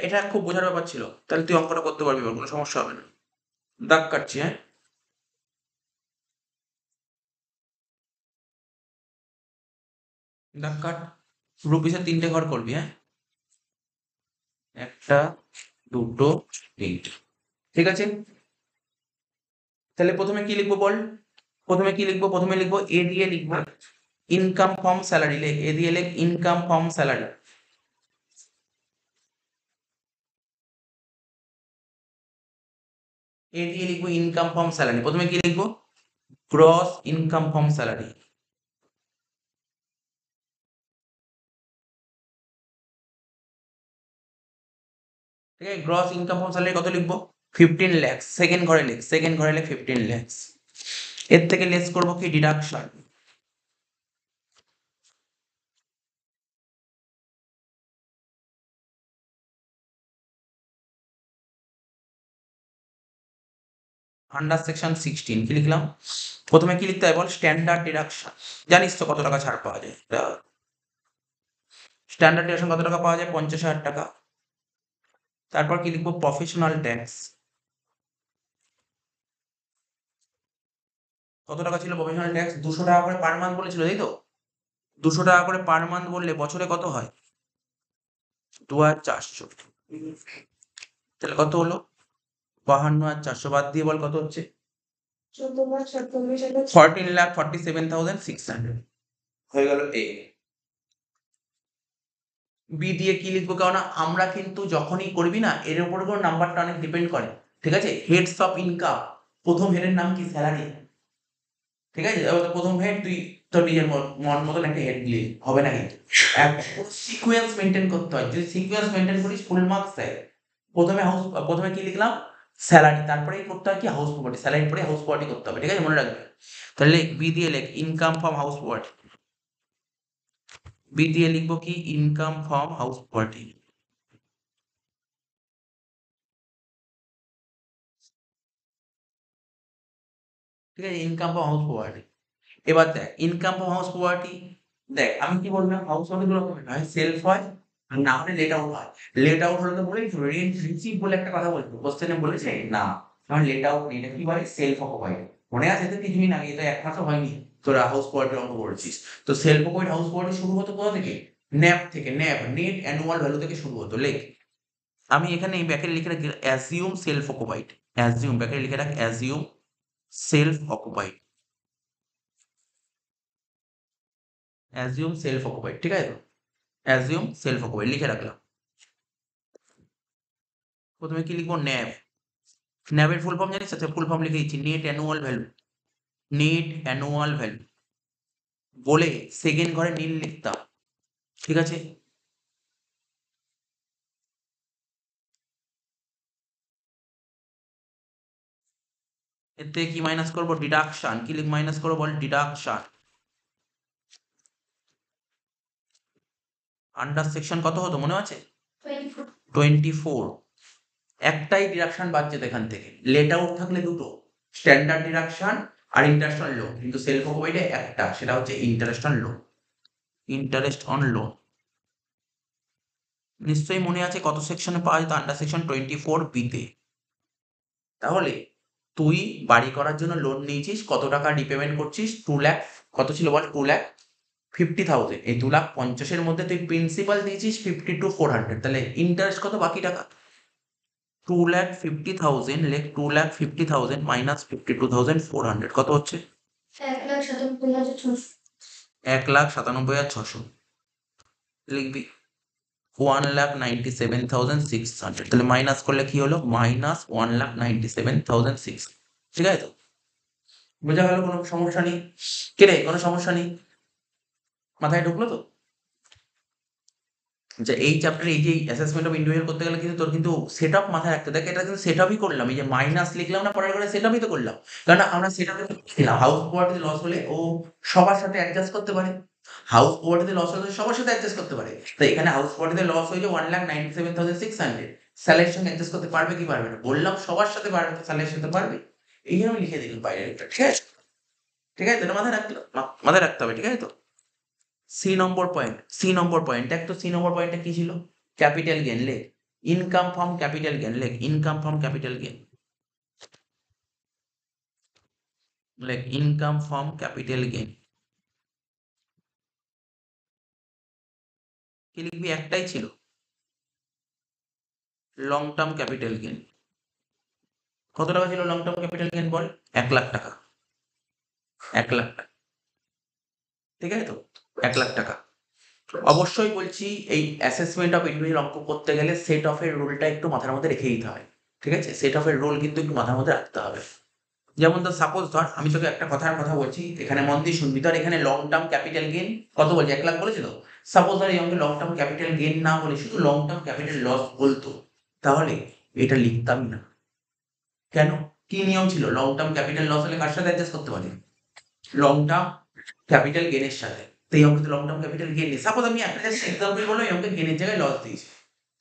এটা খুব বোঝার ব্যাপার ছিল। তাহলে তুই অঙ্কটা করতে পারবি এবার, কোনো সমস্যা হবে না। দাগ কাটছি, হ্যাঁ? দাগ কাট। রুপিসের 3টে ঘর করবি, হ্যাঁ? 1, 2, 3। ঠিক আছে? তাহলে প্রথমে কি লিখবো বল? প্রথমে কি লিখবো? প্রথমে লিখবো এ দিয়ে লিখবো ইনকাম ফ্রম স্যালারি। লেখ এ দিয়ে, লেখ ইনকাম ফ্রম স্যালারি। এ দিয়ে লিখবো ইনকাম ফ্রম স্যালারি। প্রথমে কি লিখবো? Gross income from salary. ঠিক আছে, গ্রস ইনকাম ফ্রম স্যালারি কত লিখবো? 15 lakhs। সেকেন্ড ঘরে লেখ, সেকেন্ড ঘরে লেখ 15 lakhs। এর থেকে লেস করবো কি? ডিডাকশন। আন্ডার সেকশন 16 কি লিখলাম? প্রথমে কি লিখতে হয় বল? Standard deduction. জানিস তো কত টাকা ছাড় পাওয়া যায়? স্ট্যান্ডার্ড ডিডাকশন কত টাকা পাওয়া যায়? 50,000 টাকা। তারপর কি লিখবো? Professional tax. কত টাকা ছিল প্রফেশনাল ট্যাক্স? 200 টাকা করে পার মান্থ বলেছিল, তাই তো? 200 টাকা করে পার মান্থ বললে বছরে কত হয়? 2,400। তাহলে কত হলো? 52,400 বাদ দিয়ে বল কত হচ্ছে? 14,47,600 হয়ে গেল এ। বি দিয়ে কি লিখবো? কারণ আমরা কিন্তু যখনই করবি না, এর উপর কোনো নাম্বারটা অনেক ডিপেন্ড করে। ঠিক আছে? হেডস অফ ইনকাম, প্রথম হেডের নাম কি? স্যালারি। ঠিক আছে? এবার তো প্রথম হেড তুই তোর নিজের মন মতন একটা হেড দিলি হবে না, কিন্তু একটা সিকোয়েন্স মেনটেন করতে হয়। যদি সিকোয়েন্স মেনটেন করিস ফুল মার্কস দেয়। প্রথমে কি লিখলাম? স্যালারি। তারপরেই করতে হয় কি? House property. স্যালারির পরে হাউস প্রপার্টি করতে হবে। ঠিক আছে, মনে রাখবে। তাহলে লেখ বি দিয়ে, লেখ income from house property. B দিয়ে লিখবো কি? Income from house property. ঠিক আছে, ইনকাম ফ্রম হাউস প্রপার্টি। এবার দেখ ইনকাম ফ্রম হাউস প্রপার্টি। দেখ আমি কি বললাম, হাউস প্রপার্টি গুলো হয় সেলফ হয়, আর না হলে লেট আউট হয়। লেট আউট হলে তো বলেই রেন্ট রিসিভ বলে একটা কথা বলতো, কোশ্চেনে বলেছে না। কারণ লেট আউট নেই, এটা কি বলে? Self occupied. মনে আছে তো? কিছুদিন আগে তো এক মাসও হয়নি তোরা হাউস প্রপার্টির অঙ্ক করেছিস। তো সেলফ অকুপাইড হাউস প্রপার্টি শুরু হতো কোথা থেকে? ন্যাপ থেকে। ন্যাপ নেট অ্যানুয়াল ভ্যালু থেকে শুরু হতো। লেখ আমি এখানে এই ব্যাকেটে লিখে রাখি অ্যাজিউম সেলফ অকুপাইড। অ্যাজিউম ব্যাকেটে লিখে রাখ assume self occupied. Assume self occupied. ঠিক আছে তো? অ্যাজিউম সেলফ অকুপাইড লিখে রাখলাম। প্রথমে কি লিখবো? ন্যাব। ন্যাবের ফুল ফর্ম জানিস? আচ্ছা ফুল ফর্ম লিখে দিচ্ছি, net annual value. Net annual value বলে সেকেন্ড ঘরে নীল লিখতাম, ঠিক আছে? এর থেকে কি মাইনাস করবো? ডিডাকশন। কি লিখ মাইনাস করবো? বল ডিডাকশন। আন্ডার সেকশন কত হতো মনে আছে? 24। একটাই ডিডাকশন বাদ যেত এখান থেকে, লেট আউট থাকলে দুটো, স্ট্যান্ডার্ড ডিডাকশন আর ইন্টারেস্ট অন লোন, কিন্তু সেলফ অকুপাইডে একটা, সেটা হচ্ছে interest on loan. Interest on loan নিশ্চয়ই মনে আছে কত সেকশনে পাওয়া যেত? আন্ডার সেকশন 24B-তে। তাহলে তুই বাড়ি করার জন্য লোন নিয়েছিস, কত টাকা রিপেমেন্ট করছিস? 2 লাখ। কত ছিল বল? 2,50,000। এই 2,50,000-এর মধ্যে তুই প্রিন্সিপাল দিয়েছিস 52,400, তাহলে ইন্টারেস্ট কত বাকি টাকা? 2,50,000 লেখ 2,50,000 মাইনাস 52,400 কত হচ্ছে? 1,97,600 লিখবি। 1,97,600, তাহলে মাইনাস করলে কি হলো? মাইনাস 1,97,600। ঠিক আছে তো? বোঝা গেল? কোনো সমস্যা নেই? কে রে, কোনো সমস্যা নেই? মাথায় ঢুকলো তো? যে এই চ্যাপ্টারে এই যে অ্যাসেসমেন্ট অফ ইন্ডিভিজুয়াল করতে গেলে কিন্তু তোর কিন্তু সেট আপ মাথায় রাখতে, দেখ এটা কিন্তু সেট আপই করলাম, এই যে মাইনাস লিখলাম না পরের ঘরে, সেট আপই তো করলাম। কারণ আমরা সেট আপে লিখলাম হাউস প্রপার্টিতে লস হলে ও সবার সাথে অ্যাডজাস্ট করতে পারে, হাউস প্রপার্টিতে লস হলে সবার সাথে অ্যাডজাস্ট করতে পারে। তো এখানে হাউস প্রপার্টিতে লস হয়েছে 1,97,600, স্যালারির সঙ্গে অ্যাডজাস্ট করতে পারবে কি পারবে না? বললাম সবার সাথে পারবে, তো স্যালারির সাথে পারবে। এই আমি লিখে দিলাম বাইরের একটা, ঠিক আছে? ঠিক আছে, এটা মাথায় রাখতে, মাথায় রাখতে হবে, ঠিক আছে তো? দেখ তো সি নম্বর পয়েন্টটা কি ছিল? ক্যাপিটাল গেন লেখ, ইনকাম ফ্রম ক্যাপিটাল গেন লেখ, ইনকাম ফ্রম ক্যাপিটাল গেন লেখ, ইনকাম ফ্রম ক্যাপিটাল গেন। কি লিখবি? একটাই ছিল, লং টার্ম ক্যাপিটাল গেন। কত টাকা ছিল লং টার্ম ক্যাপিটাল গেন বল? 1,00,000 টাকা। 1,00,000 টাকা, ঠিক আছে তো? 1,00,000 টাকা। অবশ্যই বলছি এই অ্যাসেসমেন্ট অফ ইন্ডিভিজুয়াল অঙ্ক করতে গেলে সেট অফ এর রুলটা একটু মাথার মধ্যে রেখে দিতে হয়, ঠিক আছে? সেট অফ এর রুল কিন্তু একটু মাথার মধ্যে রাখতে হবে। যেমন ধর সাপোজ ধর আমি তোকে একটা কথা বলছি, এখানে মন দিয়ে শুনবি। ধর এখানে লং টার্ম ক্যাপিটাল গেইন কত বলছে? 1,00,000 বলেছে তো। সাপোজ ধর এই অঙ্কে লং টার্ম ক্যাপিটাল গেইন না বলে শুধু লং টার্ম ক্যাপিটাল লস বলতো, তাহলে এটা লিখতামই না। কেন? কি নিয়ম ছিল? লং টার্ম ক্যাপিটাল লস হলে কার সাথে অ্যাডজাস্ট করতে পারি? লং টার্ম ক্যাপিটাল গেইনের সাথে। তো এই অঙ্কে তো লং টার্ম ক্যাপিটাল গেইন নেই। সাপোজ আমি একটা জাস্ট এক্সাম্পল বললাম, এই অঙ্কে গেইনের জায়গায় লস দিয়েছি,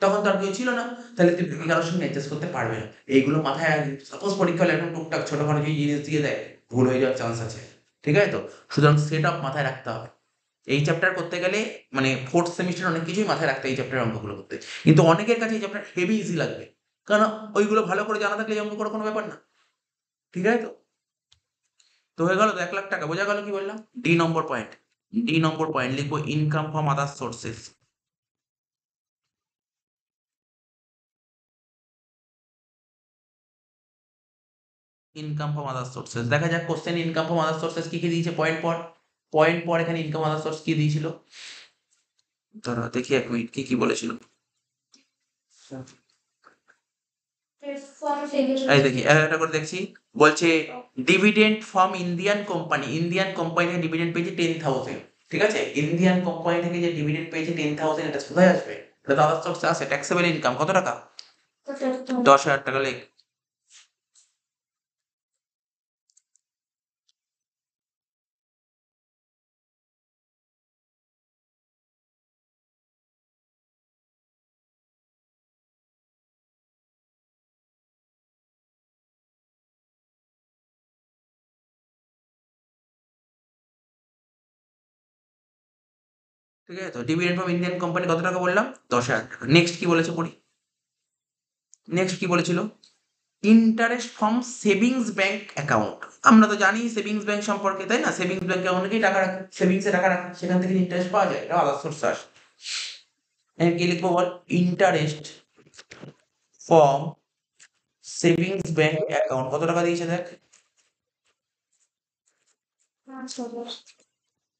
তখন তো আর কেউ ছিল না, তাহলে তুই কারোর সঙ্গে অ্যাডজাস্ট করতে পারবে না। এইগুলো মাথায় রাখবি। সাপোজ পরীক্ষা হলে এখন টুকটাক ছোটখাটো যে জিনিস দিয়ে দেয়, ভুল হয়ে যাওয়ার চান্স আছে, ঠিক আছে তো? সুতরাং সেট আপ মাথায় রাখতে হবে। এই চ্যাপ্টার করতে গেলে মানে ফোর্থ সেমিস্টার অনেক কিছুই মাথায় রাখতে হয় এই চ্যাপ্টারের অঙ্কগুলো করতে। কিন্তু অনেকের কাছে এই চ্যাপ্টার হেভি ইজি লাগবে, কারণ ওইগুলো ভালো করে জানা থাকলে এই অঙ্ক করার কোনো ব্যাপার না, ঠিক আছে তো? তো হয়ে গেল তো 1,00,000 টাকা। বোঝা গেল কি বললাম? ডি নম্বর পয়েন্ট লিখবো income from other sources. Income from other sources, দেখা যাক question income from other sources কি কি দিয়েছে পয়েন্ট পর এখানে ইনকাম আদার সোর্স কি দিয়েছিল? দাঁড়া দেখি 1 মিনিট কি কি বলেছিল। এই দেখি একটা করে দেখছি। বলছে dividend from Indian company, Indian company থেকে ডিভিডেন্ড পেয়েছে 10,000, ঠিক আছে? ইন্ডিয়ান কোম্পানি থেকে যে ডিভিডেন্ড পেয়েছে 10,000, এটা কোথায় আসবে? এটা তো আদার সোর্সে আসে। ট্যাক্সেবল ইনকাম কত টাকা? 10,000 টাকা লেখ। ঠিক আছে তো? ডিভিডেন্ড ফ্রম ইন্ডিয়ান কোম্পানি কত টাকা বললাম? 10,000 টাকা। নেক্সট কি বলেছে পড়ি। নেক্সট কি বলেছিল? Interest from savings bank account. আমরা তো জানি সেভিংস ব্যাংক সম্পর্কে, তাই না? সেভিংস ব্যাংকে অনেকেই টাকা রাখে, সেভিংসে টাকা রাখে, সেখান থেকে ইন্টারেস্ট পাওয়া যায়, এটা আলাদা সোর্স আসে। আমি কি লিখবো বল? Interest from savings bank account কত টাকা দিয়েছে দেখ?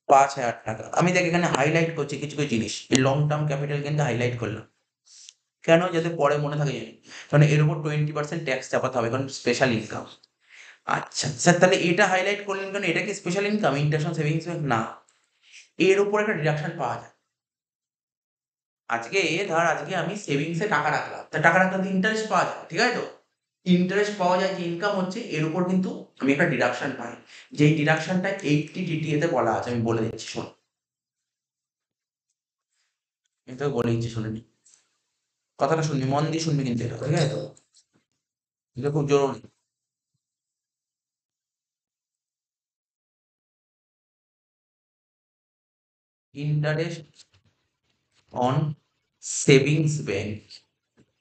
5,000 টাকা। আমি দেখ এখানে হাইলাইট করছি কিছু কিছু জিনিস, এই লং টার্ম ক্যাপিটাল কিন্তু হাইলাইট করলাম কেন, যাতে পরে মনে থাকে জানি, কারণ এর উপর 20% ট্যাক্স চাপাতে হবে, কারণ স্পেশাল ইনকাম। আচ্ছা স্যার, তাহলে এটা হাইলাইট করলেন কেন? এটা কি special income? International savings bank না, এর উপর একটা ডিডাকশন পাওয়া যায়। আজকে আমি সেভিংসে টাকা রাখলাম, তা টাকা রাখলে তো ইন্টারেস্ট পাওয়া যায়, ঠিক আছে তো? ইন্টারেস্ট পাওয়া যায়, যে ইনকাম হচ্ছে এর উপর কিন্তু আমি একটা ডিডাকশন পাই, যেই ডিডাকশনটা 80 তে বলা আছে, আমি বলে দিচ্ছি শোন, এটা বলে দিচ্ছি শুনে নি, কথাটা শুনবি, মন দিয়ে শুনবি কিন্তু এটা, ঠিক আছে তো? এটা খুব জরুরি। Interest on savings bank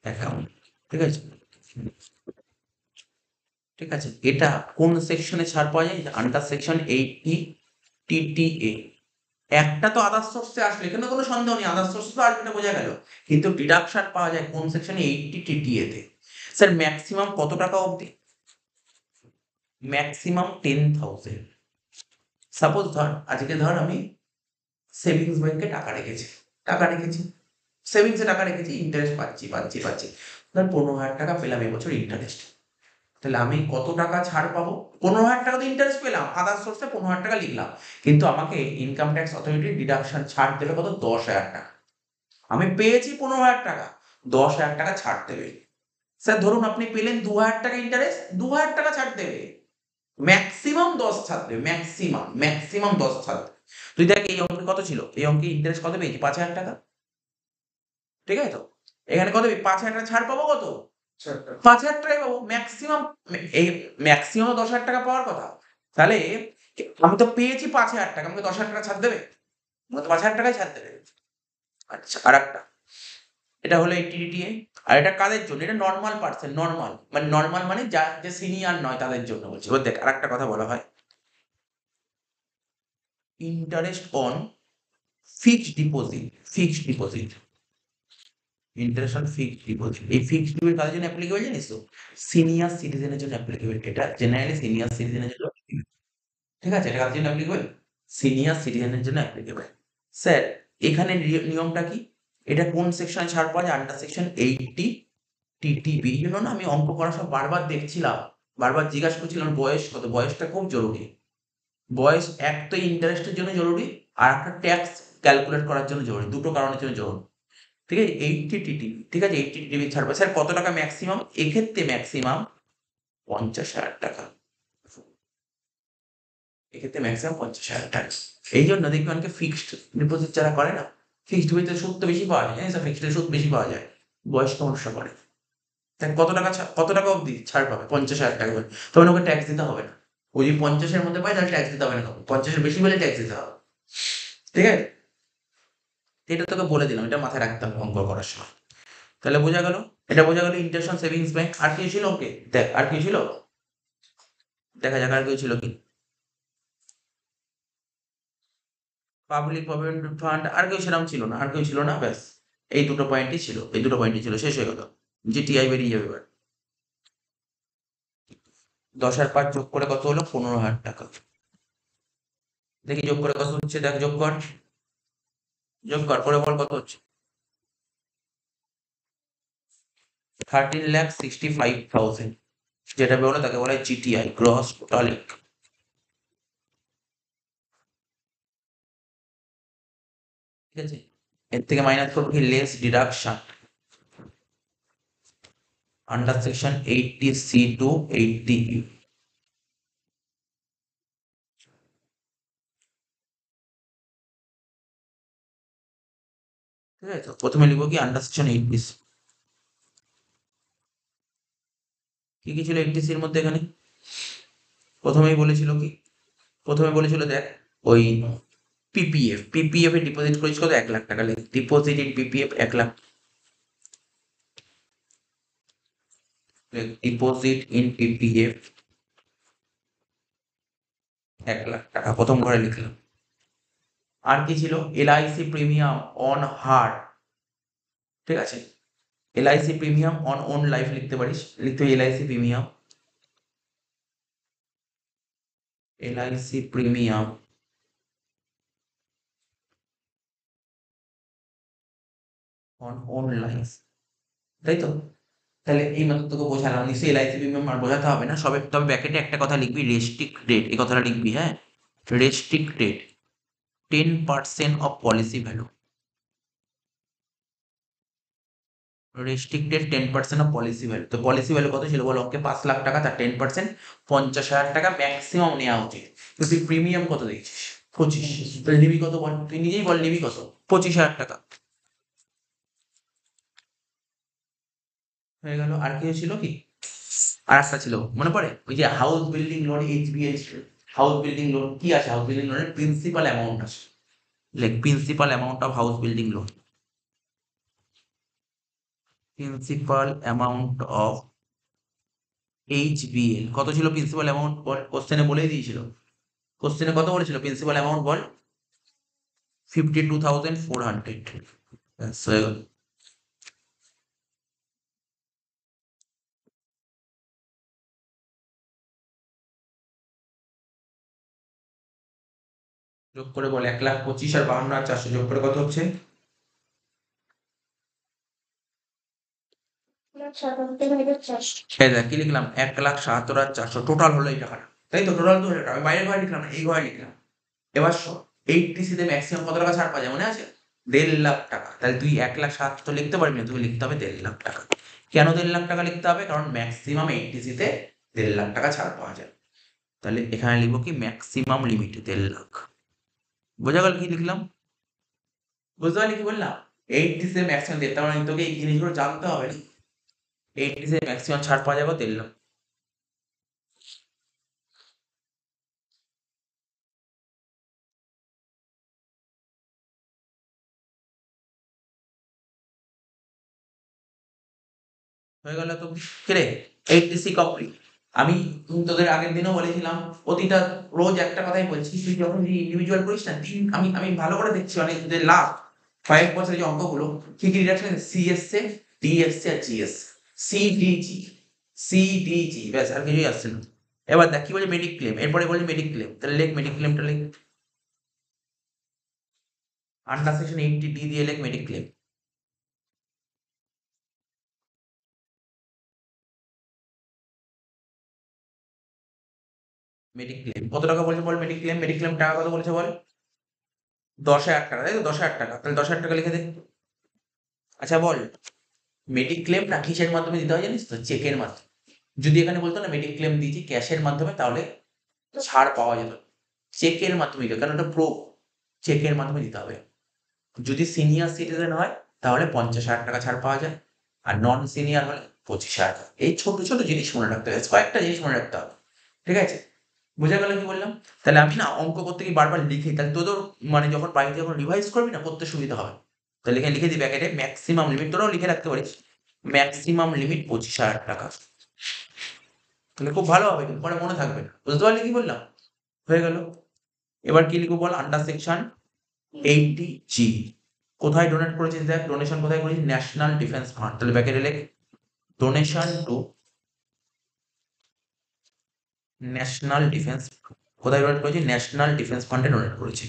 account, ঠিক আছে? ঠিক আছে, এটা কোন সেকশনে ছাড় পাওয়া যায়? Under section 80 TTA. একটা তো আদার সোর্সে আসবে, এখানে কোনো সন্দেহ নেই, আদার সোর্স তো আসবে, এটা বোঝা গেল। কিন্তু ডিডাকশন পাওয়া যায় কোন সেকশনে? 80 টিটিএ তে। স্যার ম্যাক্সিমাম কত টাকা অবধি? ম্যাক্সিমাম 10,000। সাপোজ ধর আমি সেভিংস ব্যাংকে টাকা রেখেছি, সেভিংসে টাকা রেখেছি, ইন্টারেস্ট পাচ্ছি। ধর 15,000 টাকা পেলাম এবছর ইন্টারেস্ট। তাহলে আমি কত টাকা ছাড় পাবো? 15,000 টাকা তো ইন্টারেস্ট পেলাম, আদার সোর্সে 15,000 টাকা লিখলাম, কিন্তু আমাকে ইনকাম ট্যাক্স অথরিটি ডিডাকশন ছাড় দেবে কত? 10,000 টাকা। আমি পেয়েছি 15,000 টাকা, 10,000 টাকা ছাড় দেবে। স্যার ধরুন আপনি পেলেন 2,000 টাকা ইন্টারেস্ট, 2,000 টাকা ছাড় দেবে, ম্যাক্সিমাম 10 ছাড় দেবে, ম্যাক্সিমাম 10 ছাড় দেবে। তুই দেখ এই অঙ্কে কত ছিল, এই অঙ্কে ইন্টারেস্ট কত পেয়েছি? 5,000 টাকা, ঠিক আছে তো? এখানে কত পেয়েছি? 5,000 টাকা ছাড় পাবো কত? 5,000 টাকাই পাবো ম্যাক্সিমাম। এই ম্যাক্সিমাম 10,000 টাকা পাওয়ার কথা। তাহলে আমি তো পেয়েছি 5,000 টাকা, আমাকে 10,000 টাকা ছাড় দেবে? আমাকে তো 5,000 টাকাই ছাড় দেবে। আচ্ছা, আর একটা, এটা হলো এইটিডিটিএ। আর এটা কাদের জন্য? এটা নর্মাল পার্সন, নর্মাল মানে যা যে সিনিয়র নয় তাদের জন্য বলছি। এবার দেখ আরেকটা কথা বলা হয়, interest on fixed deposit. Interest on fixed deposit, এই ফিক্সড ডিপোজিট কাদের জন্য অ্যাপ্লিকেবল জানিস তো? সিনিয়র সিটিজেনের জন্য অ্যাপ্লিকেবল, এটা জেনারেলি সিনিয়র সিটিজেনের জন্য applicable। ঠিক আছে, এটা কাদের জন্য অ্যাপ্লিকেবল? সিনিয়র সিটিজেনের জন্য অ্যাপ্লিকেবল। স্যার এখানে নিয়মটা কি? এটা কোন সেকশনে ছাড় পাওয়া যায়? Under section 80 টিটিবি। এই জন্য না আমি অঙ্ক করার সময় বারবার দেখছিলাম, বারবার জিজ্ঞাসা করছিলাম বয়স কত। বয়সটা খুব জরুরি। বয়স এক তো ইন্টারেস্টের জন্য জরুরি, আর একটা ট্যাক্স ক্যালকুলেট করার জন্য জরুরি, দুটো কারণের জন্য জরুরি। ঠিক আছে, 80 টিটিবি, ঠিক আছে, 80 টিটিবি ছাড় পায়। স্যার কত টাকা ম্যাক্সিমাম? এক্ষেত্রে ম্যাক্সিমাম 50,000 টাকা। এক্ষেত্রে ম্যাক্সিমাম 50,000 টাকা। এই জন্য দেখবি অনেকে ফিক্সড ডিপোজিট যারা করে না, ফিক্সড ডিপোজিটে সুদ তো বেশি পাওয়া যায়, জানিস? ফিক্সড সুদ বেশি পাওয়া যায়, বয়স্ক মানুষরা করে। দেখ কত টাকা অবধি ছাড় পাবে? 50,000 টাকা। তখন ওকে ট্যাক্স দিতে হবে না। ও যদি 50-এর মধ্যে পায় তাহলে ট্যাক্স দিতে হবে না, 50-এর বেশি পেলে ট্যাক্স দিতে হবে। ঠিক আছে, এটা তোকে বলে দিলাম, এটা মাথায় রাখতে হবে অঙ্ক করার সময়। তাহলে বোঝা গেল, এটা বোঝা গেল ইন্টারন্যাশনাল সেভিংস ব্যাংক। আর কি ছিল ওকে? দেখ আর কি ছিল, দেখা যাক আর কি ছিল কি। পাবলিক প্রভিডেন্ট ফান্ড, আর কেউ সেরকম ছিল না, আর কেউ ছিল না, ব্যাস এই দুটো পয়েন্টই ছিল, এই দুটো পয়েন্টই ছিল, শেষ হয়ে গেল। জিটিআই বেরিয়ে যাবে এবার। 10 আর 5 যোগ করে কত হলো? 15,000 টাকা। দেখি যোগ করে কত হচ্ছে, দেখ যোগ কর করে বল কত হচ্ছে। 13,65,000, যেটা বেরোলো তাকে বলা হয় জিটিআই, গ্রস টোটাল ইনকাম। ঠিক আছে, এর থেকে মাইনাস করবো কি? Less deduction under section 80C to 80E। ঠিক আছে, তো প্রথমে লিখবো কি? Under section 80C। কি কি ছিল 80C-র মধ্যে? এখানে প্রথমেই বলেছিল কি? প্রথমে বলেছিল দেখ, ওই পিপিএফ এ ডিপোজিট করেছিল কত? 1,00,000 টাকা। Deposit in PPF 1,00,000। Deposit in PPF 1,00,000 টাকা, প্রথম ঘরে লিখলাম। আর কি ছিল? LIC premium on heart. ঠিক আছে, LIC premium on own life লিখতে পারিস, লিখতে হবে LIC premium on own life, তাই তো? তাহলে এই মাত্র তোকে বোঝালাম, নিশ্চয়ই এলআইসি প্রিমিয়াম আর বোঝাতে হবে না সবে, তবে ব্যাকেটে একটা কথা লিখবি, রেস্ট্রিক্টেড, এই কথাটা লিখবি, হ্যাঁ, restricted 10% of policy value, restricted 10% of policy value. তো পলিসি ভ্যালু কত ছিল বল অঙ্কে? 5 লাখ টাকা, তার 10% 50,000 টাকা ম্যাক্সিমাম নেওয়া উচিত। তো তুই প্রিমিয়াম কত দিচ্ছিস? 25। তাহলে নিবি কত বল, তুই নিজেই বল নিবি কত? 25,000 টাকা। হয়ে গেল। আর কি ছিল কি? আর একটা ছিল মনে পড়ে, ওই যে house building loan, HBL house building loan কি আছে? হাউস বিল্ডিং লোনের প্রিন্সিপাল অ্যামাউন্ট আছে, like principal amount of house building loan, principal amount of HBL কত ছিল? প্রিন্সিপাল অ্যামাউন্ট বল, কোশ্চেনে বলেই দিয়েছিল। কোশ্চেনে কত বলেছিল প্রিন্সিপাল অ্যামাউন্ট বল? 52,400। ব্যাস হয়ে গেল। যোগ করে বল 1,25,000 আর 52,400 যোগ করে কত হচ্ছে? এই দেখ কি লিখলাম, 1,77,400 টোটাল হলো এই টাকাটা, তাই তো? টোটাল তো আমি বাইরের ঘরে লিখলাম না, এই ঘরে লিখলাম। এবার এইচটিসি তে ম্যাক্সিমাম কত টাকা ছাড় পাওয়া যায় মনে আছে? 1,50,000 টাকা। তাহলে তুই 1,07,000 তো লিখতে পারবি না, তুই লিখতে হবে 1,50,000 টাকা। কেন 1,50,000 টাকা লিখতে হবে? কারণ ম্যাক্সিমাম এইচটিসি তে 1,50,000 টাকা ছাড় পাওয়া যায়। তাহলে এখানে লিখবো কি, ম্যাক্সিমাম লিমিট 1,50,000। বোঝা গেল কি লিখলাম? বুঝতে পারলি কি বললাম? এইচটিসি তে ম্যাক্সিমাম, তার মানে তোকে এই জিনিসগুলো জানতে হবে না। এইচটিসি তে ম্যাক্সিমাম ছাড় পাওয়া যাবে 1,50,000। হয়ে গেল তো। কিরে, এইচটিসি কমপ্লিট। আমি তোদের আগের দিনও বলেছিলাম, প্রতিটা রোজ একটা কথাই বলছি, তুই যখন ইন্ডিভিজুয়াল করিস না, আমি আমি ভালো করে দেখছি অনেক যে লাস্ট কয়েক বছরের যে অঙ্কগুলো, কি কি রিডাকশন? সি এসছে, ডি এসছে আর জি এসছে। সিডিজি, সিডিজি, ব্যাস আর কিছুই আসছে না। এবার দেখ কি বলছে, মেডিক্লেম, এরপরে বলছে মেডিক্লেম, তাহলে লেখ মেডিক্লেমটা লেখ, আন্ডার সেকশন 80 ডি দিয়ে লেখ মেডিক্লেম। মেডিক্লেম কত টাকা বলছে বল? মেডিক্লেম, মেডিক্লেম টাকা কত বলছে বল? 10,000 টাকা, তাই তো? 10,000 টাকা, তাহলে 10,000 টাকা লিখে দে। আচ্ছা বল, মেডিক্লেম না কিসের মাধ্যমে দিতে হয় জানিস তো? চেকের মাধ্যমে। যদি এখানে বলতো না মেডিক্লেম দিয়েছি ক্যাশের মাধ্যমে, তাহলে ছাড় পাওয়া যেত। চেকের মাধ্যমে দিতে, কারণ ওটা প্রো, চেকের মাধ্যমে দিতে হবে। যদি সিনিয়র সিটিজেন হয় তাহলে 50,000 টাকা ছাড় পাওয়া যায়, আর নন সিনিয়র হলে 25,000 টাকা। এই ছোট ছোট জিনিস মনে রাখতে হবে, কয়েকটা জিনিস মনে রাখতে হবে, ঠিক আছে? বোঝা গেল কি বললাম? তাহলে আমি না অঙ্ক করতে গিয়ে বারবার লিখি, তাহলে তোদের মানে যখন বাড়িতে যখন রিভাইজ করবি না, করতে সুবিধা হবে। তাহলে এখানে লিখে দিই ব্যাকেটে, ম্যাক্সিমাম লিমিট, তোরাও লিখে রাখতে পারিস, ম্যাক্সিমাম লিমিট 25,000 টাকা। তাহলে খুব ভালো হবে, কিন্তু পরে মনে থাকবে না। বুঝতে পারলি কি বললাম? হয়ে গেল। এবার কি লিখবো বল? আন্ডার সেকশন 80G কোথায় ডোনেট করেছিস? দেখ ডোনেশন কোথায় করেছিস, ন্যাশনাল ডিফেন্স ফান্ড। তাহলে ব্যাকেটে লেখ ডোনেশন টু ন্যাশনাল ডিফেন্স। কোথায় ডোনেট করেছি? ন্যাশনাল ডিফেন্স ফান্ডে ডোনেট করেছি।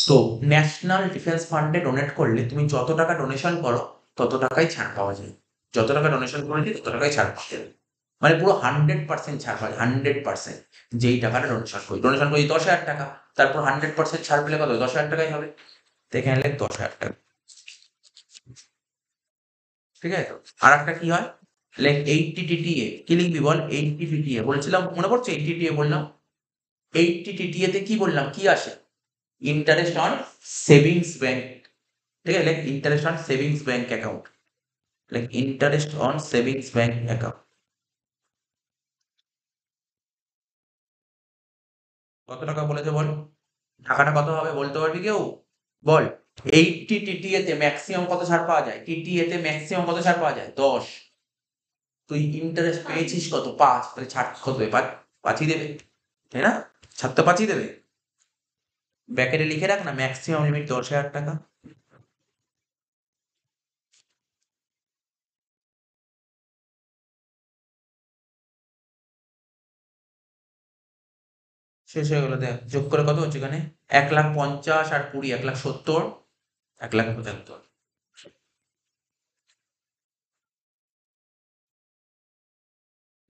তো ন্যাশনাল ডিফেন্স ফান্ডে ডোনেট করলে তুমি যত টাকা ডোনেশন করো তত টাকাই ছাড় পাওয়া যায়। যত টাকা ডোনেশন করেছি তত টাকাই ছাড় পাওয়া যাবে, মানে পুরো 100% ছাড় পাওয়া যায়, 100%। যেই টাকাটা ডোনেশন করি 10,000 টাকা, তারপর 100% ছাড় পেলে কত? 10,000 টাকাই হবে। তো এখানে লেখ 10,000 টাকা, ঠিক আছে তো? আর একটা কি হয়, লেখ 80 TTA। কি লিখবি বল? 80 TTA বলেছিলাম, মনে পড়ছে? 80 TTA বললাম। 80 TTA তে কি বললাম, কি আসে? ইন্টারেস্ট অন সেভিংস ব্যাংক, ঠিক আছে? লেখ interest on savings bank account, like interest on savings bank account. কত টাকা বলেছে বল? টাকাটা কত হবে বলতে পারবি কেউ? বল। 80 TTA তে ম্যাক্সিমাম কত ছাড় পাওয়া যায়? টিটিএ তে ম্যাক্সিমাম কত ছাড় পাওয়া যায়? 10। তুই ইন্টারেস্ট পেয়েছিস কত? 5, তাহলে ছাড় কত হবে? 5, 5ই দেবে, তাই না? ছাড় তো 5ই দেবে। ব্যাকেটে লিখে রাখ না, ম্যাক্সিমাম লিমিট 10,000 টাকা। শেষ হয়ে গেল। দেখ যোগ করে কত হচ্ছে এখানে, 1,50,000 আর 20, 1,70,000, 1,75,000।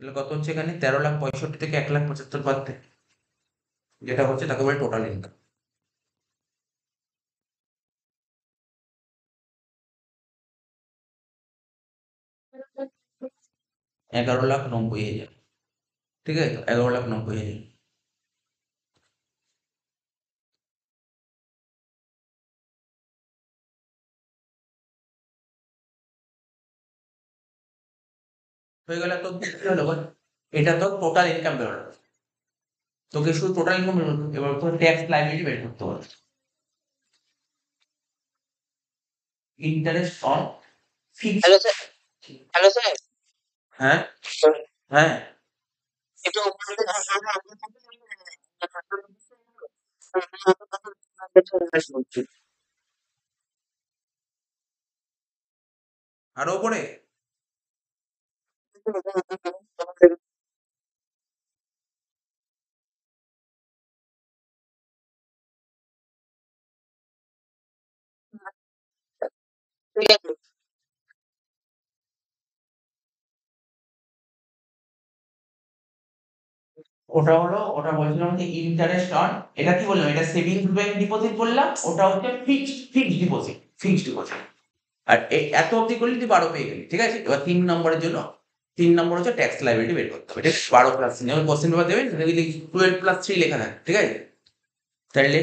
তাহলে কত হচ্ছে এখানে 13,65,000 থেকে 1,75,000 বাদ দেয়, যেটা হচ্ছে তাকে বলে টোটাল ইনকাম। 11,90,000, ঠিক আছে তো 11,90,000। হয়ে গেল, তো কি হলো বল, এটা তো টোটাল ইনকাম বেরোলো, তোকে শুধু টোটাল ইনকাম বেরোলো, এবার তোর ট্যাক্স লাইবিলিটি বের করতে হবে। Interest on fixed. Hello sir. Hello sir. হ্যাঁ হ্যাঁ। একটু আরো উপরে। ঠিক আছে। ওটা হলো, ওটা বলছিলাম যে ইন্টারেস্ট অন, এটা কি বললাম, এটা সেভিংস ব্যাংক ডিপোজিট বললাম, ওটা হচ্ছে ফিক্সড ডিপোজিট, ফিক্সড ডিপোজিট। আর এত অবধি করলে তুই 12 পেয়ে গেলি, ঠিক আছে। এবার 3 নম্বরের জন্য, 3 নম্বর হচ্ছে ট্যাক্স লাইবিলিটি বের করতে হবে। এটা 12 প্লাস 3, যেমন কোশ্চেন পেপার দেবেন 12+3 লেখা থাকে, ঠিক আছে। তাহলে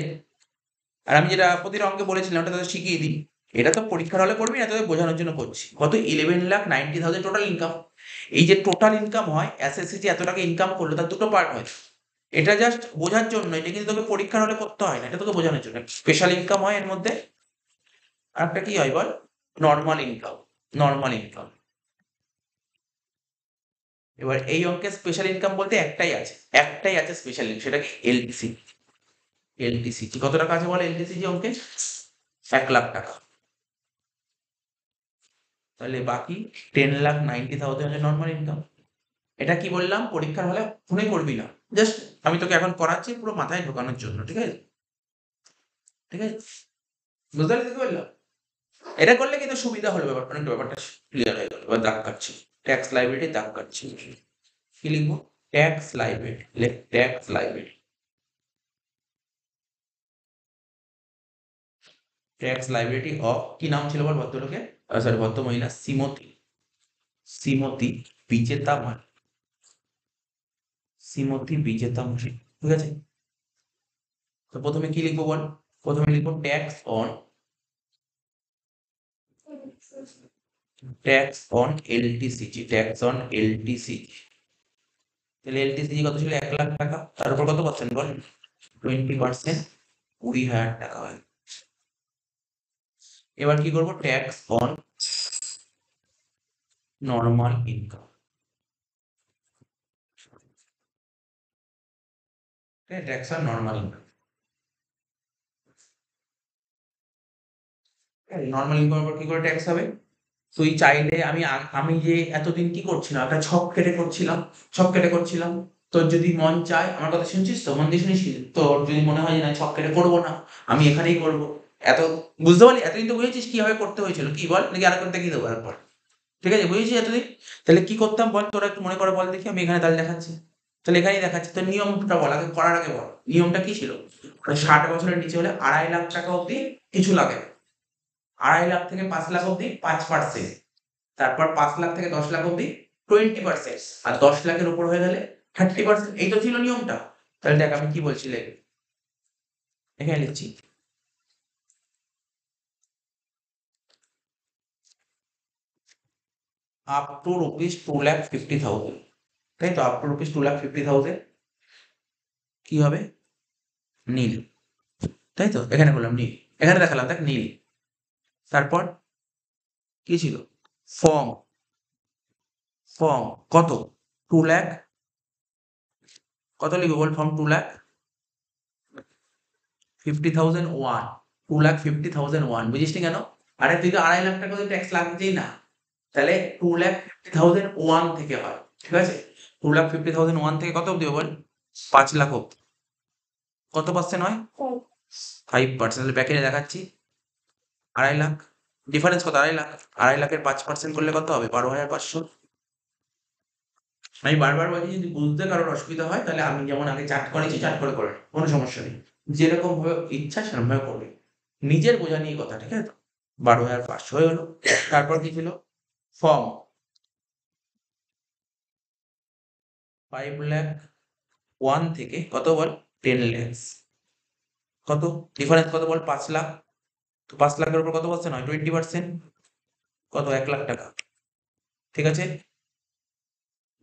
আর আমি যেটা প্রতিটা অঙ্কে বলেছিলাম ওটা তোদের শিখিয়ে দিই। এটা তো পরীক্ষার হলে করবি না, তোদের বোঝানোর জন্য করছি। কত 11,90,000 টোটাল ইনকাম। এই যে টোটাল ইনকাম হয়, এসএসসি যে এত টাকা ইনকাম করলো তার দুটো পার্ট হয়। এটা জাস্ট বোঝার জন্য, এটা কিন্তু তোকে পরীক্ষার হলে করতে হয় না, এটা তোকে বোঝানোর জন্য। স্পেশাল ইনকাম হয় এর মধ্যে, আর একটা কি হয় বল, নর্মাল ইনকাম। Normal income. এবার এই অঙ্কে স্পেশাল ইনকাম বলতে একটাই আছে, একটাই আছে স্পেশাল ইনকাম, সেটা কি এলটিসি। এলটিসি কত টাকা আছে বল, এলটিসি অঙ্কে 1,00,000 টাকা। তাহলে বাকি 10,90,000 নর্মাল ইনকাম। এটা কি বললাম, পরীক্ষার হলে ফোনে করবি না, জাস্ট আমি তোকে এখন করাচ্ছি পুরো মাথায় ঢোকানোর জন্য, ঠিক আছে। ঠিক আছে, বুঝতে পারলি কি বললাম। এটা করলে কিন্তু সুবিধা হলো, ব্যাপারটা অনেকটা, ব্যাপারটা ক্লিয়ার হয়ে গেল। এবার দাগ কাটছি, ট্যাক্স লাইবিলিটি দাগ কাটছি। কি লিখবো, ট্যাক্স লাইবিলিটি, লেখ tax liability. Tax liability of, কি নাম ছিল বল ভদ্রলোকের, সরি ভদ্র মহিলা, শ্রীমতী, শ্রীমতী বিজেতা মাল, শ্রীমতী বিজেতা মাল, ঠিক আছে। তো প্রথমে কি লিখবো বল, প্রথমে লিখবো tax on, tax on LTCG, tax on LTCG. তাহলে এলটিসিজি কত ছিল, 1,00,000 টাকা, তার উপর কত পার্সেন্ট বল, 20%, 20,000 টাকা হয়। এবার কি করবো, tax on normal income, tax on normal income. Normal income উপর কি করে ট্যাক্স হবে, তুই চাইলে আমি যে এতদিন কি করছিলাম, একটা ছক কেটে করছিলাম, ছক কেটে করছিলাম। তোর যদি মন চায়, আমার কথা শুনছিস তো, মন দিয়ে শুনিস, তোর যদি মনে হয় যে না ছক কেটে করবো না, আমি এখানেই করবো, এত বুঝতে পারলি, এতদিন তো বুঝেছিস কিভাবে করতে হয়েছিল, কি বল, নাকি আরেকবার দেখিয়ে দেবো আরেকবার, ঠিক আছে বুঝেছিস এতদিন। তাহলে কি করতাম বল, তোরা একটু মনে করে বল দেখি, আমি এখানে তাহলে দেখাচ্ছি, তাহলে এখানেই দেখাচ্ছি, তোর নিয়মটা বল, আগে করার আগে বল নিয়মটা কি ছিল। 60 বছরের নিচে হলে 2,50,000 অব্দি কিছু লাগে না, 2,50,000 থেকে 5,00,000 অব্দি 5%, তারপর 5,00,000 থেকে 10,00,000 অব্দি 20%, আর 10,00,000-এর উপর হয়ে গেলে 30%। এই তো ছিল নিয়মটা। তাহলে দেখ আমি কি বলছি, এখানে লিখছি, আপ টু ₹2,50,000, তাই তো, আপ টু ₹2,50,000 কি হবে, নীল, তাই তো, এখানে করলাম নীল, এখানে দেখালাম দেখ নীল। তারপর কি ছিল, ফর্ম, ফর্ম কত, 2,00,000, কত লিখবো বল, ফর্ম 2,50,001, 2,50,001, বুঝিস নি কেন, আরে তুই তো 2,50,000 টাকা ট্যাক্স লাগছেই না, তাহলে 2,50,001 থেকে হয়, ঠিক আছে। 2,50,001 থেকে কত অব্দি বল, 5,00,000 অব্দি, কত পার্সেন্ট হয়, 5%। তাহলে ব্যাকেটে দেখাচ্ছি, 2,50,000, ডিফারেন্স কত, 2,50,000, 2,50,000-এর 5% করলে কত হবে, 12,500, আমি বারবার বলছি যদি বুঝতে কারোর অসুবিধা হয় তাহলে আমি যেমন আগে চার্ট করেছি চার্ট করে করে কোনো সমস্যা নেই, যেরকম ভাবে ইচ্ছা সেরকম ভাবে করবে, নিজের বোঝা নিয়ে কথা, ঠিক আছে তো? 12,500 হয়ে গেল। তারপর কি ছিল? ফর্ম 5,01,000 থেকে কত বল 10,00,000, কত ডিফারেন্স কত বল 5,00,000, তো 5,00,000 উপর কত পার্সেন্ট হয় 20%, কত 1,00,000 টাকা, ঠিক আছে?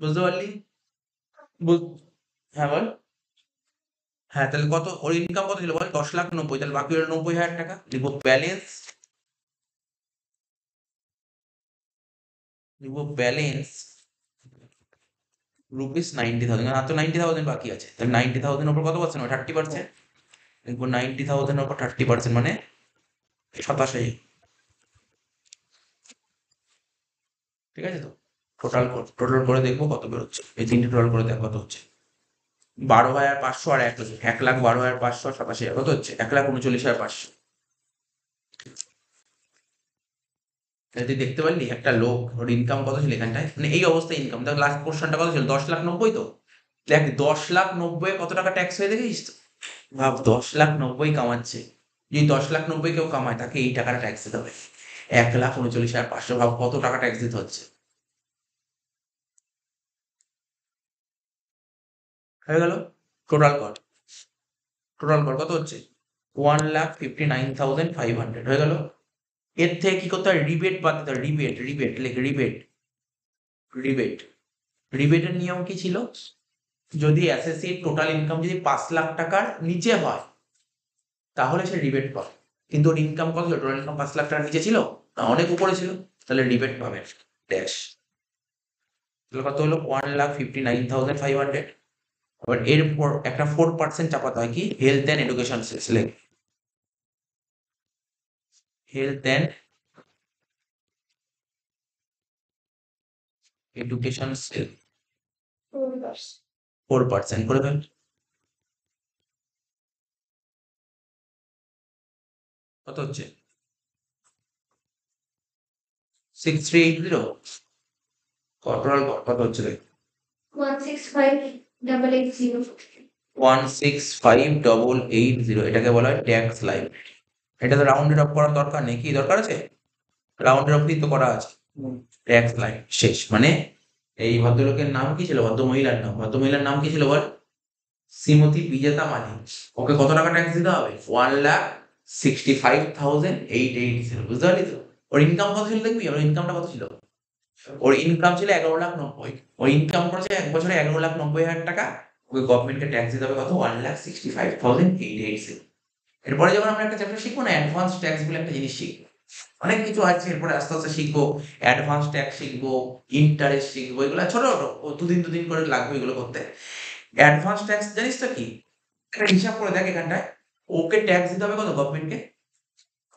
বুঝতে পারলি? হ্যাঁ বল। হ্যাঁ তাহলে কত ওর ইনকাম কত ছিল বল 10,90,000, তাহলে বাকি হলো 90,000 টাকা, লিখবো ব্যালেন্স, রুপিস 90,000, আর তো 90,000 বাকি আছে, তাহলে 90,000 উপর কত পার্সেন্ট 30%, লিখবো 90,000 উপর 30% মানে 87,000, ঠিক আছে তো? টোটাল করে দেখবো কত বেরোচ্ছে, এই তিনটে টোটাল করে দেখ কত হচ্ছে, 12,500 আর 1,12,500 87,000 কত হচ্ছে 1,39,500। তুই দেখতে পারলি একটা লোক ওর ইনকাম কত ছিল এখানটায়, মানে এই অবস্থায় ইনকাম, দেখ লাস্ট পোর্শনটা কত ছিল 10,90,000, তো দেখ 10,90,000 কত টাকা ট্যাক্স হয়ে দেখেছিস তো? ভাব 10,90,000 কামাচ্ছে, যদি 10,90,000 কেউ কামায় তাকে এই টাকাটা ট্যাক্স দিতে হবে, 1,39,500, ভাব কত টাকা ট্যাক্স দিতে হচ্ছে। হয়ে গেল, টোটাল কর, কত হচ্ছে 1,59,500 হয়ে গেল। এর থেকে কি করতে হয়, রিবেট বাদ দিতে হয়, রিবেট রিবেটের নিয়ম কি ছিল, যদি এসএসসির টোটাল ইনকাম যদি 5,00,000 টাকার নিচে হয় তাহলে সে রিবেট পাবে, কিন্তু ওর ইনকাম কত ছিল, টোটাল ইনকাম 5,00,000 টাকার নিচে ছিল না অনেক উপরে ছিল, তাহলে রিবেট পাবে ড্যাশ, তাহলে কত হলো 1,59,500। আবার এরপর একটা 4% চাপাতে হয় কি, হেলথ অ্যান্ড এডুকেশন সেলে, হেলথ অ্যান্ড এডুকেশন সেল 4% করে দেন, কত হচ্ছে 6,380, টোটাল কত হচ্ছে দেখ 165,880, এটাকে বলা হয় ট্যাক্স লাইব্রেরি। এটা তো রাউন্ডেড অফ করার দরকার নেই, কি দরকার আছে, রাউন্ডেড অফ তো করা আছে, ট্যাক্স লাইন শেষ, মানে এই ভদ্রলোকের নাম কি ছিল, ভদ্রমহিলার নাম কি ছিল বল, শ্রীমতী বিজেতা মালিক, ওকে কত টাকা ট্যাক্স দিতে হবে 1,65,880, বুঝতে পারলি তো? ওর ইনকাম কত ছিল দেখবি, ওর ইনকামটা কত ছিল, ওর ইনকাম ছিল 11,90,000, ওর ইনকাম করেছে এক বছরে 11,90,000 টাকা, ওকে গভর্নমেন্টকে ট্যাক্স দিতে হবে কত 1,65,880। এরপরে যখন আমরা একটা চ্যাপ্টার শিখবো না, অ্যাডভান্স ট্যাক্স বলে একটা জিনিস শিখবো, অনেক কিছু আছে, এরপরে আস্তে আস্তে শিখবো, অ্যাডভান্স ট্যাক্স শিখবো, ইন্টারেস্ট শিখবো, এগুলো ছোট ছোট দুদিন করে লাগবে এগুলো করতে। অ্যাডভান্স ট্যাক্স জানিস তো কি, একটা হিসাব করে দেখ এখানটায়, ওকে ট্যাক্স দিতে হবে কত গভর্নমেন্টকে,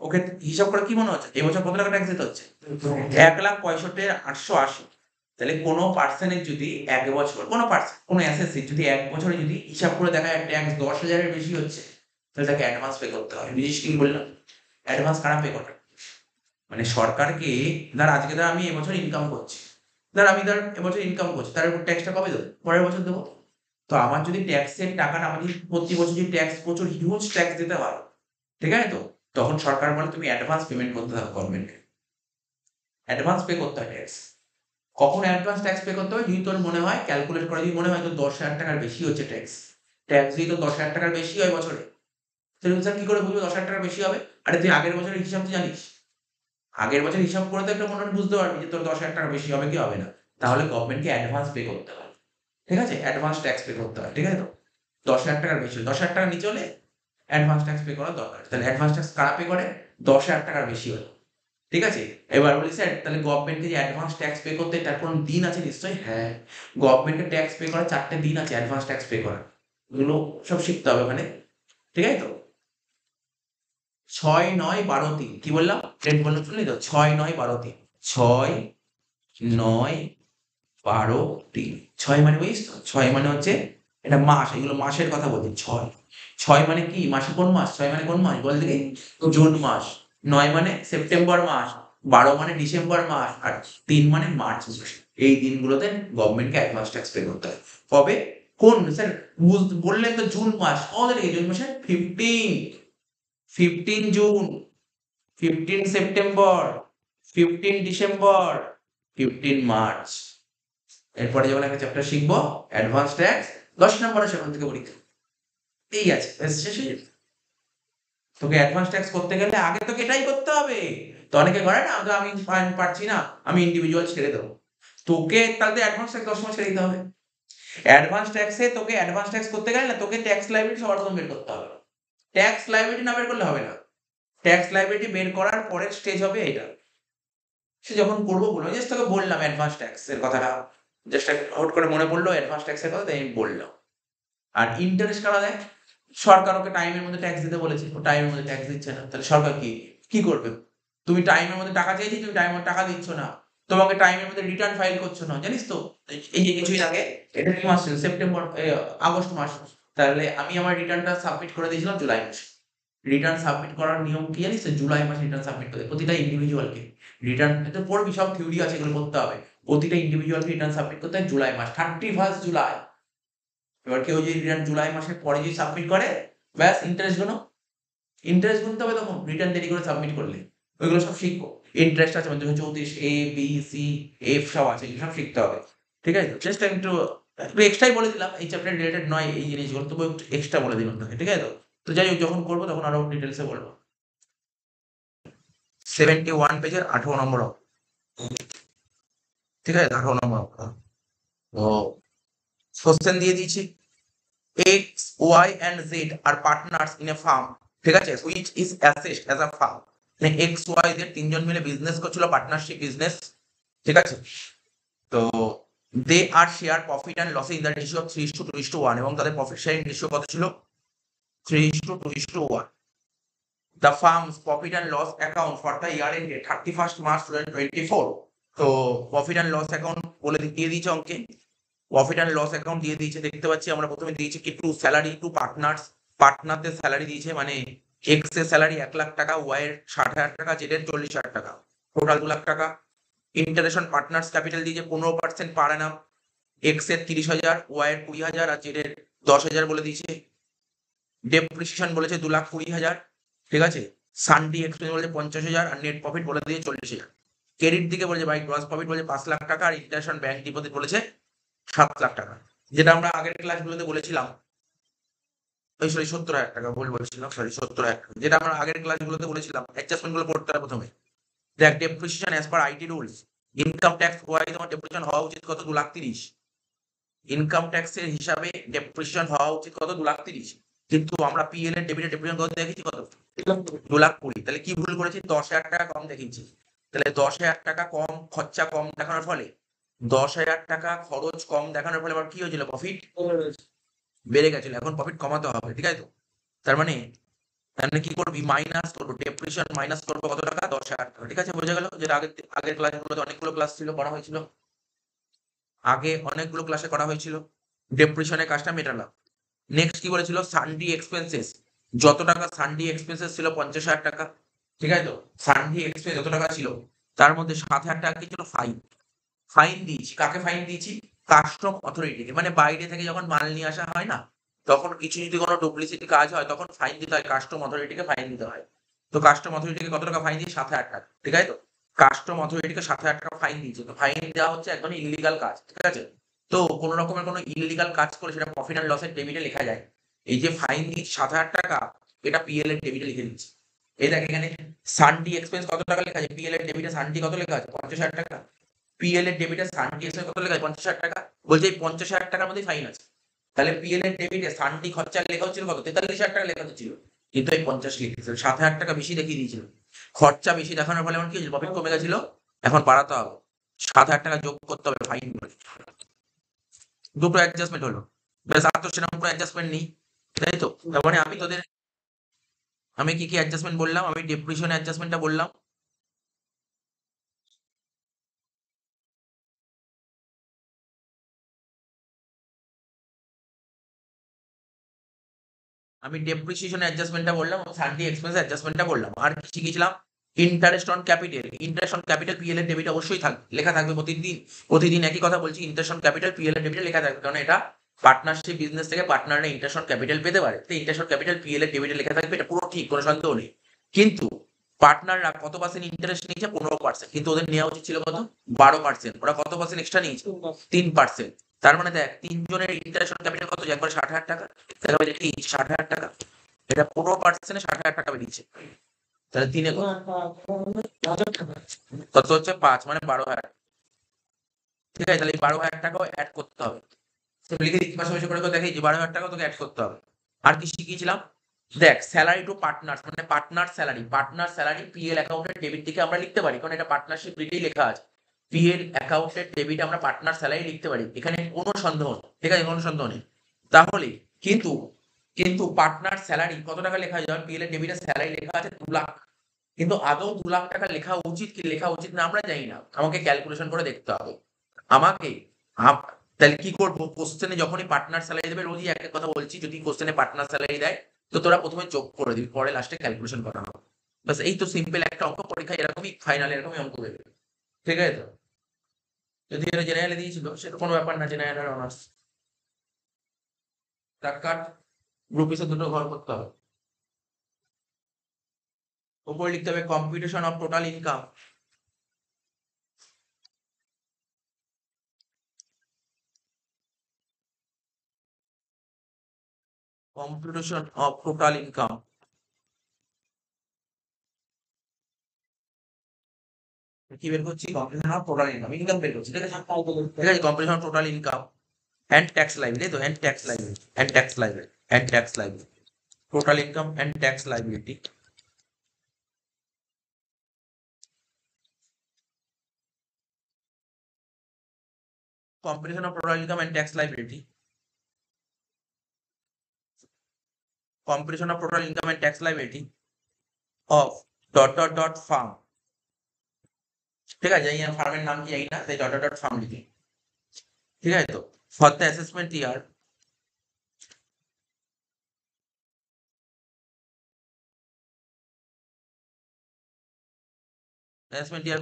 ওকে হিসাব করে কি মনে হচ্ছে এবছর কত টাকা ট্যাক্স দিতে হচ্ছে 1,65,880, তাহলে কোনো পার্সনের যদি এক বছর কোনো এসএসসি যদি এক বছরে যদি হিসাব করে দেখা যায় ট্যাক্স 10,000-এর বেশি হচ্ছে, তাহলে তাকে অ্যাডভান্স পে করতে হয়, বুঝিস কি বললাম, অ্যাডভান্স কারা পে করে, মানে সরকারকে, আজকে আমি এবছর ইনকাম করছি, এবছর ইনকাম করছি, তার উপর ট্যাক্সটা কবে দেবো, পরের বছর দেবো, তো আমার যদি ট্যাক্সের টাকাটা আমাদের প্রতি বছর যদি ট্যাক্স প্রচুর হিউজ ট্যাক্স দিতে হয়, ঠিক আছে তো, তখন সরকার বলে তুমি অ্যাডভান্স পেমেন্ট করতে হবে গভর্নমেন্টকে, অ্যাডভান্স পে করতে হয় ট্যাক্স, কখন অ্যাডভান্স ট্যাক্স পে করতে হয়, যদি তোর মনে হয় ক্যালকুলেট করে যদি মনে হয় তো 10,000 টাকার বেশি হচ্ছে ট্যাক্স, যদি তো 10,000 টাকার বেশি হয় বছরে, তাহলে স্যার কি করে বুঝবো 10,000 টাকার বেশি হবে, আরে তুই আগের বছরের হিসাব তো জানিস, আগের বছর হিসাব করে তো একটা মোটামুটি বুঝতে পারবি যে তোর 10,000 টাকা বেশি হবে কি হবে না, তাহলে গভর্নমেন্টকে অ্যাডভান্স পে করতে হয়, ঠিক আছে, অ্যাডভান্স ট্যাক্স পে করতে হয়, ঠিক আছে তো, 10,000 টাকার বেশি, 10,000 টাকার নিচে হলে অ্যাডভান্স ট্যাক্স পে করার দরকার, তাহলে অ্যাডভান্স ট্যাক্স কারা পে করে 10,000 টাকার বেশি হলে, ঠিক আছে? এবার বলি স্যার তাহলে গভর্নমেন্টকে যে অ্যাডভান্স ট্যাক্স পে করতে তার কোনো দিন আছে নিশ্চয়ই, হ্যাঁ গভর্নমেন্টকে ট্যাক্স পে করার 4টে দিন আছে, অ্যাডভান্স ট্যাক্স পে করার, এগুলো সব শিখতে হবে ওখানে, ঠিক আছে তো? 6, 9, 12, 3 কি বললাম, ডেট বললাম শুনলি তো, 6, 9, 12, 3, 6, 9, 12, 3, 6 মানে বুঝিস তো, 6 মানে হচ্ছে এটা মাস, এগুলো মাসের কথা বলছি, 6 মানে কি, মাসে কোন মাস, 6 মানে কোন মাস বল দেখি, জুন মাস, 9 মানে সেপ্টেম্বর মাস, 12 মানে ডিসেম্বর মাস, আর 3 মানে মার্চ মাস, এই দিনগুলোতে গভর্নমেন্টকে অ্যাডভান্স ট্যাক্স পে করতে হয়। কবে? কোন স্যার বললেন তো জুন মাস, আমাদের এই জুন মাসে 15 জুন, 15 সেপ্টেম্বর, 15 ডিসেম্বর, 15 মার্চ। এরপরে যখন একটা চ্যাপ্টার শিখবো অ্যাডভান্স ট্যাক্স, 10 নম্বরে সেখান থেকে পরীক্ষা। এই আছে, শেষ হয়ে যাবে। তোকে অ্যাডভান্স ট্যাক্স করতে গেলে আগে তোকে এটাই করতে হবে। তো অনেকে করে না, তো আমি পারছি না, আমি ইন্ডিভিজুয়াল ছেড়ে দেবো। তোকে তাহলে অ্যাডভান্স ট্যাক্স 10 মাস ছেড়ে দিতে হবে। অ্যাডভান্স ট্যাক্সে তোকে অ্যাডভান্স ট্যাক্স করতে গেলে না, তোকে ট্যাক্স লাইবিলিটি সবার প্রথম বের করতে হবে। ট্যাক্স লাইবিলিটি না বের করলে হবে না। ট্যাক্স লাইবিলিটি বের করার পরের স্টেজ হবে এটা। সে যখন করবো বলবো, জাস্ট তোকে বললাম অ্যাডভান্স ট্যাক্স এর কথাটা, জাস্ট হট করে মনে পড়লো অ্যাডভান্স ট্যাক্সের কথা, তাই আমি বললাম। আর ইন্টারেস্ট কারা দেয়? সরকার ওকে টাইমের মধ্যে ট্যাক্স দিতে বলেছে, ও টাইমের মধ্যে ট্যাক্স দিচ্ছে না, তাহলে সরকার কি করবে? তুমি টাইমের মধ্যে টাকা চাইছি, তুমি টাইমের মধ্যে টাকা দিচ্ছ না, তোমাকে টাইমের মধ্যে রিটার্ন ফাইল করছো না, জানিস তো? এই যে কিছুদিন আগে, এটা কি মাস ছিল? সেপ্টেম্বর, আগস্ট মাস। তাহলে আমি আমার রিটার্নটা সাবমিট করে দিয়েছিলাম জুলাই মাসে। রিটার্ন সাবমিট করার নিয়ম কি জানিস তো? জুলাই মাসে রিটার্ন সাবমিট করতে প্রতিটা ইন্ডিভিজুয়ালকে। রিটার্ন তো পড়বি, সব থিওরি আছে, এগুলো করতে হবে। প্রতিটা ইন্ডিভিজুয়ালকে রিটার্ন সাবমিট করতে হয় জুলাই মাস, 31 জুলাই। এবার কেউ যদি রিটার্ন জুলাই মাসের পরে যদি সাবমিট করে, ব্যাস ইন্টারেস্ট গুনতে হবে তখন, রিটার্ন দেরি করে সাবমিট করলে। ওইগুলো সব শিখবো। ইন্টারেস্ট আছে 34 A B C F সব আছে, এগুলো সব শিখতে হবে। ঠিক আছে? জাস্ট আমি একটু এক্সট্রাই বলে দিলাম, এই চ্যাপ্টার রিলেটেড নয় এই জিনিসগুলো, তবু একটু এক্সট্রা বলে দিলাম তোকে। ঠিক আছে তো? তো যাই হোক, যখন করবো তখন আরো ডিটেলসে বলবো। 71 পেজের 18 নম্বর অঙ্ক। ঠিক আছে? 18 নম্বর অঙ্ক। তো কোশ্চেন দিয়ে দিয়েছি। X, Y and Z are partners in a farm, ঠিক আছে, which is assessed as a farm। মানে X, Y, Z তিনজন মিলে বিজনেস করছিল, পার্টনারশিপ বিজনেস। ঠিক আছে? তো দে আর share profit and loss in the ratio of 3:2:1, এবং তাদের প্রফিট শেয়ারিং রেশিও কত ছিল? 3:2:1। The firm's profit and loss account for the year ended 31st March 2024। তো প্রফিট অ্যান্ড লস অ্যাকাউন্ট বলে দিয়ে দিয়েছে অঙ্কে। প্রফিট অ্যান্ড লস অ্যাকাউন্ট দিয়ে দিয়েছে, দেখতে পাচ্ছি আমরা। প্রথমে দিয়েছে কি? টু স্যালারি টু পার্টনার্স, পার্টনারদের স্যালারি দিয়েছে, মানে এক্স এর স্যালারি 1 লাখ টাকা, ওয়াই এর 60,000 টাকা, জেড এর 40,000 টাকা, টোটাল 2 লাখ টাকা। ইন্টারেস্ট অন পার্টনার্স ক্যাপিটাল দিয়েছে 15% পার অ্যানাম, এক্স এর 30,000, ওয়াই এর 20,000 আর জেড এর 10,000 বলে দিয়েছে। ডেপ্রিসিয়েশন বলেছে 2,20,000। ঠিক আছে? সানডি এক্সপেন্স বলেছে 50,000 আর নেট প্রফিট বলে দিয়েছে 40,000। ক্রেডিট দিকে বলেছে বাই গ্রস প্রফিট বলেছে 5 লাখ টাকা, আর ইন্টারেস্ট অন ব্যাংক ডিপোজিট বলেছে 7 লাখ টাকা। যেটা আমরা আগের ক্লাসগুলোতে বলেছিলাম, ওই সরি 70,000 টাকা বলছিলাম, সরি 70,000 টাকা, যেটা আমরা আগের ক্লাসগুলোতে বলেছিলাম। অ্যাডজাস্টমেন্ট গুলো করতে হবে প্রথমে। দেখ, depreciation as per IT rules, income tax why তোমার ডেপ্রিসিয়েশন হওয়া উচিত কত? 2,30,000। ইনকাম ট্যাক্সের হিসাবে ডেপ্রিসিয়েশন হওয়া উচিত কত? 2,30,000। কিন্তু আমরা পিএল এর ডেবিটের ডেপ্রিসিয়েশন কত দেখেছি? কত? 2,20,000। তাহলে কি ভুল করেছি? 10,000 টাকা কম দেখিয়েছি। তাহলে 10,000 টাকা কম, খরচা কম দেখানোর ফলে, 10,000 টাকা খরচ কম দেখানোর ফলে আবার কি হয়েছিল? প্রফিট বেড়ে গেছিল। এখন প্রফিট কমাতে হবে। ঠিক আছে তো? তার মানে কি করবি? মাইনাস করবো, ডেপ্রিসিয়েশন মাইনাস করবো কত টাকা? 10,000 টাকা। ঠিক আছে, বোঝা গেল? যেটা আগের ক্লাসগুলোতে অনেকগুলো ক্লাস ছিল, করা হয়েছিল, আগে অনেকগুলো ক্লাসে করা হয়েছিল। ডেপ্রিসিয়েশনের কাজটা মেটালাম। নেক্সট কি বলেছিল? সানডি এক্সপেন্সেস, যত টাকা সানডি এক্সপেন্সেস ছিল 50,000 টাকা। ঠিক আছে তো? সানডি এক্সপেন্স যত টাকা ছিল, তার মধ্যে 7,000 টাকা কি ছিল? ফাইন। ফাইন দিয়েছি। কাকে ফাইন দিয়েছি? কাস্টম অথরিটিকে। মানে বাইরে থেকে যখন মাল নিয়ে আসা হয় না, তখন কিছু যদি কোনো ডুপ্লিসিটি কাজ হয়, তখন ফাইন দিতে হয়, কাস্টম অথরিটিকে ফাইন দিতে হয়। তো কাস্টম অথরিটিকে কত টাকা ফাইন দিই? 7,000 টাকা। ঠিক আছে তো? কাস্টম অথরিটিকে 7,000 টাকা ফাইন দিয়েছে। তো ফাইন দেওয়া হচ্ছে একদম ইলিগাল কাজ। ঠিক আছে? তো কোনো রকমের কোনো ইলিগাল কাজ করে সেটা প্রফিট অ্যান্ড লসের ডেবিটে লেখা যায়। এই যে ফাইন দিয়েছি 7,000 টাকা, এটা পিএল এর ডেবিটে লিখে দিচ্ছি। এই দেখ, এখানে সানডি এক্সপেন্স কত টাকা লেখা আছে? পিএল এর ডেবিটে সানডি কত লেখা আছে? 50,000 টাকা। পিএল এর ডেবিটে সানডি এক্সপেন্স কত লেখা আছে? 50,000 টাকা। বলছে এই 50,000 টাকার মধ্যে ফাইন আছে। তাহলে পিএল এর ডেবিটে সানডি খরচা লেখা হচ্ছিল কত? 43,000 টাকা লেখা হচ্ছিল, কিন্তু এই 50 লিখেছিল। 7,000 টাকা বেশি দেখিয়ে দিয়েছিল। খরচা বেশি দেখানোর ফলে আমার কি হয়েছিল? প্রফিট কমে গেছিল। এখন বাড়াতে হবে, 7,000 টাকা যোগ করতে হবে ফাইন করে। দুটো অ্যাডজাস্টমেন্ট হলো, ব্যাস। আর তো সেরকম কোনো অ্যাডজাস্টমেন্ট নেই। তাই তো? তার মানে আমি কি অ্যাডজাস্টমেন্ট বললাম? আমি ডেপ্রিসিয়েশন অ্যাডজাস্টমেন্টটা বললাম। আমি ডেপ্রিসিয়েশন অ্যাডজাস্টমেন্টটা বললাম, সানডি এক্সপেন্স অ্যাডজাস্টমেন্টটা বললাম। আর কি শিখেছিলাম? Interest on capital, interest on capital PL এর ডেবিট অবশ্যই থাকবে, লেখা থাকবে প্রতিদিন একই কথা বলছি, ইন্টারেস্ট অন ক্যাপিটাল পিএল এর ডেবিটে লেখা থাকবে, কারণ এটা পার্টনারশিপ বিজনেস থেকে পার্টনাররা ইন্টারেস্ট অন ক্যাপিটাল পেতে পারে, তো ইন্টারেস্ট অন ক্যাপিটাল পিএল এর ডেবিটে লেখা থাকবে, এটা পুরো ঠিক, কোনো সন্দেহ নেই। কিন্তু পার্টনাররা কত পার্সেন্ট ইন্টারেস্ট নিয়েছে? 15%, কিন্তু ওদের নেওয়া উচিত ছিল কত? 12%। ওরা কত পার্সেন্ট এক্সট্রা নিয়েছে? 3%। তার মানে দেখ, তিনজনের ইন্টারেস্ট অন ক্যাপিটাল কত? একবার 60,000 টাকা, দেখা যাবে কি 60,000 টাকা, এটা 15%-এ 60,000 টাকা বেরিয়েছে, তাহলে তিনে কত হচ্ছে? 5, মানে 12,000। ঠিক আছে, তাহলে এই 12,000 টাকাও অ্যাড করতে হবে, লিখে দিচ্ছি পাশাপাশি করে দেখি যে 12,000 টাকা তোকে অ্যাড করতে হবে। আর কি শিখিয়েছিলাম? দেখ, স্যালারি টু পার্টনার, মানে পার্টনার স্যালারি পিএল অ্যাকাউন্টের ডেবিট থেকে আমরা লিখতে পারি, কারণ এটা পার্টনারশিপ রিটেই লেখা আছে, পিএল অ্যাকাউন্টের ডেবিট আমরা পার্টনার স্যালারি লিখতে পারি, এখানে কোনো সন্দেহ নেই, ঠিক আছে, কোনো সন্দেহ নেই। তাহলে কিন্তু পার্টনার স্যালারি কত টাকা লেখা যায়? পিএল এর ডেবিটের স্যালারি লেখা আছে 2 লাখ, কিন্তু আদৌ 2 লাখ টাকা লেখা উচিত কি লেখা উচিত না আমরা জানি না, আমাকে ক্যালকুলেশন করে দেখতে হবে। আমাকে তাহলে কি করবো? কোশ্চেনে যখনই পার্টনার স্যালারি দেবে, রোজই একটা কথা বলছি, যদি কোশ্চেনে পার্টনার স্যালারি দেয় তো তোরা প্রথমে যোগ করে দিবি, পরে লাস্টে ক্যালকুলেশন করা হবে, বাস এই তো সিম্পল একটা অঙ্ক, পরীক্ষায় এরকমই ফাইনাল এরকমই অঙ্ক দেবে, ঠিক আছে? তো যদি এটা জেনারেলে দিয়েছিল সেটা কোনো ব্যাপার না, জেনারেল অনার্স। টাকা গ্রুপ হিসেবে দুটো ঘর করতে হবে, উপরে লিখতে হবে competition of total income, competition of total income, কি বের করছি? Competition of total income, income বের করছি, ঠিক আছে, ঠিক আছে, competition of total income and tax liability, तो and tax liability total income and tax liability, comparison of total income and tax liability, comparison of total income and tax liability of dot farm, ঠিক আছে, এই ফার্মের নাম কি জানি না, তাই ডট ফার্ম লিখি, ঠিক আছে? তো for the assessment year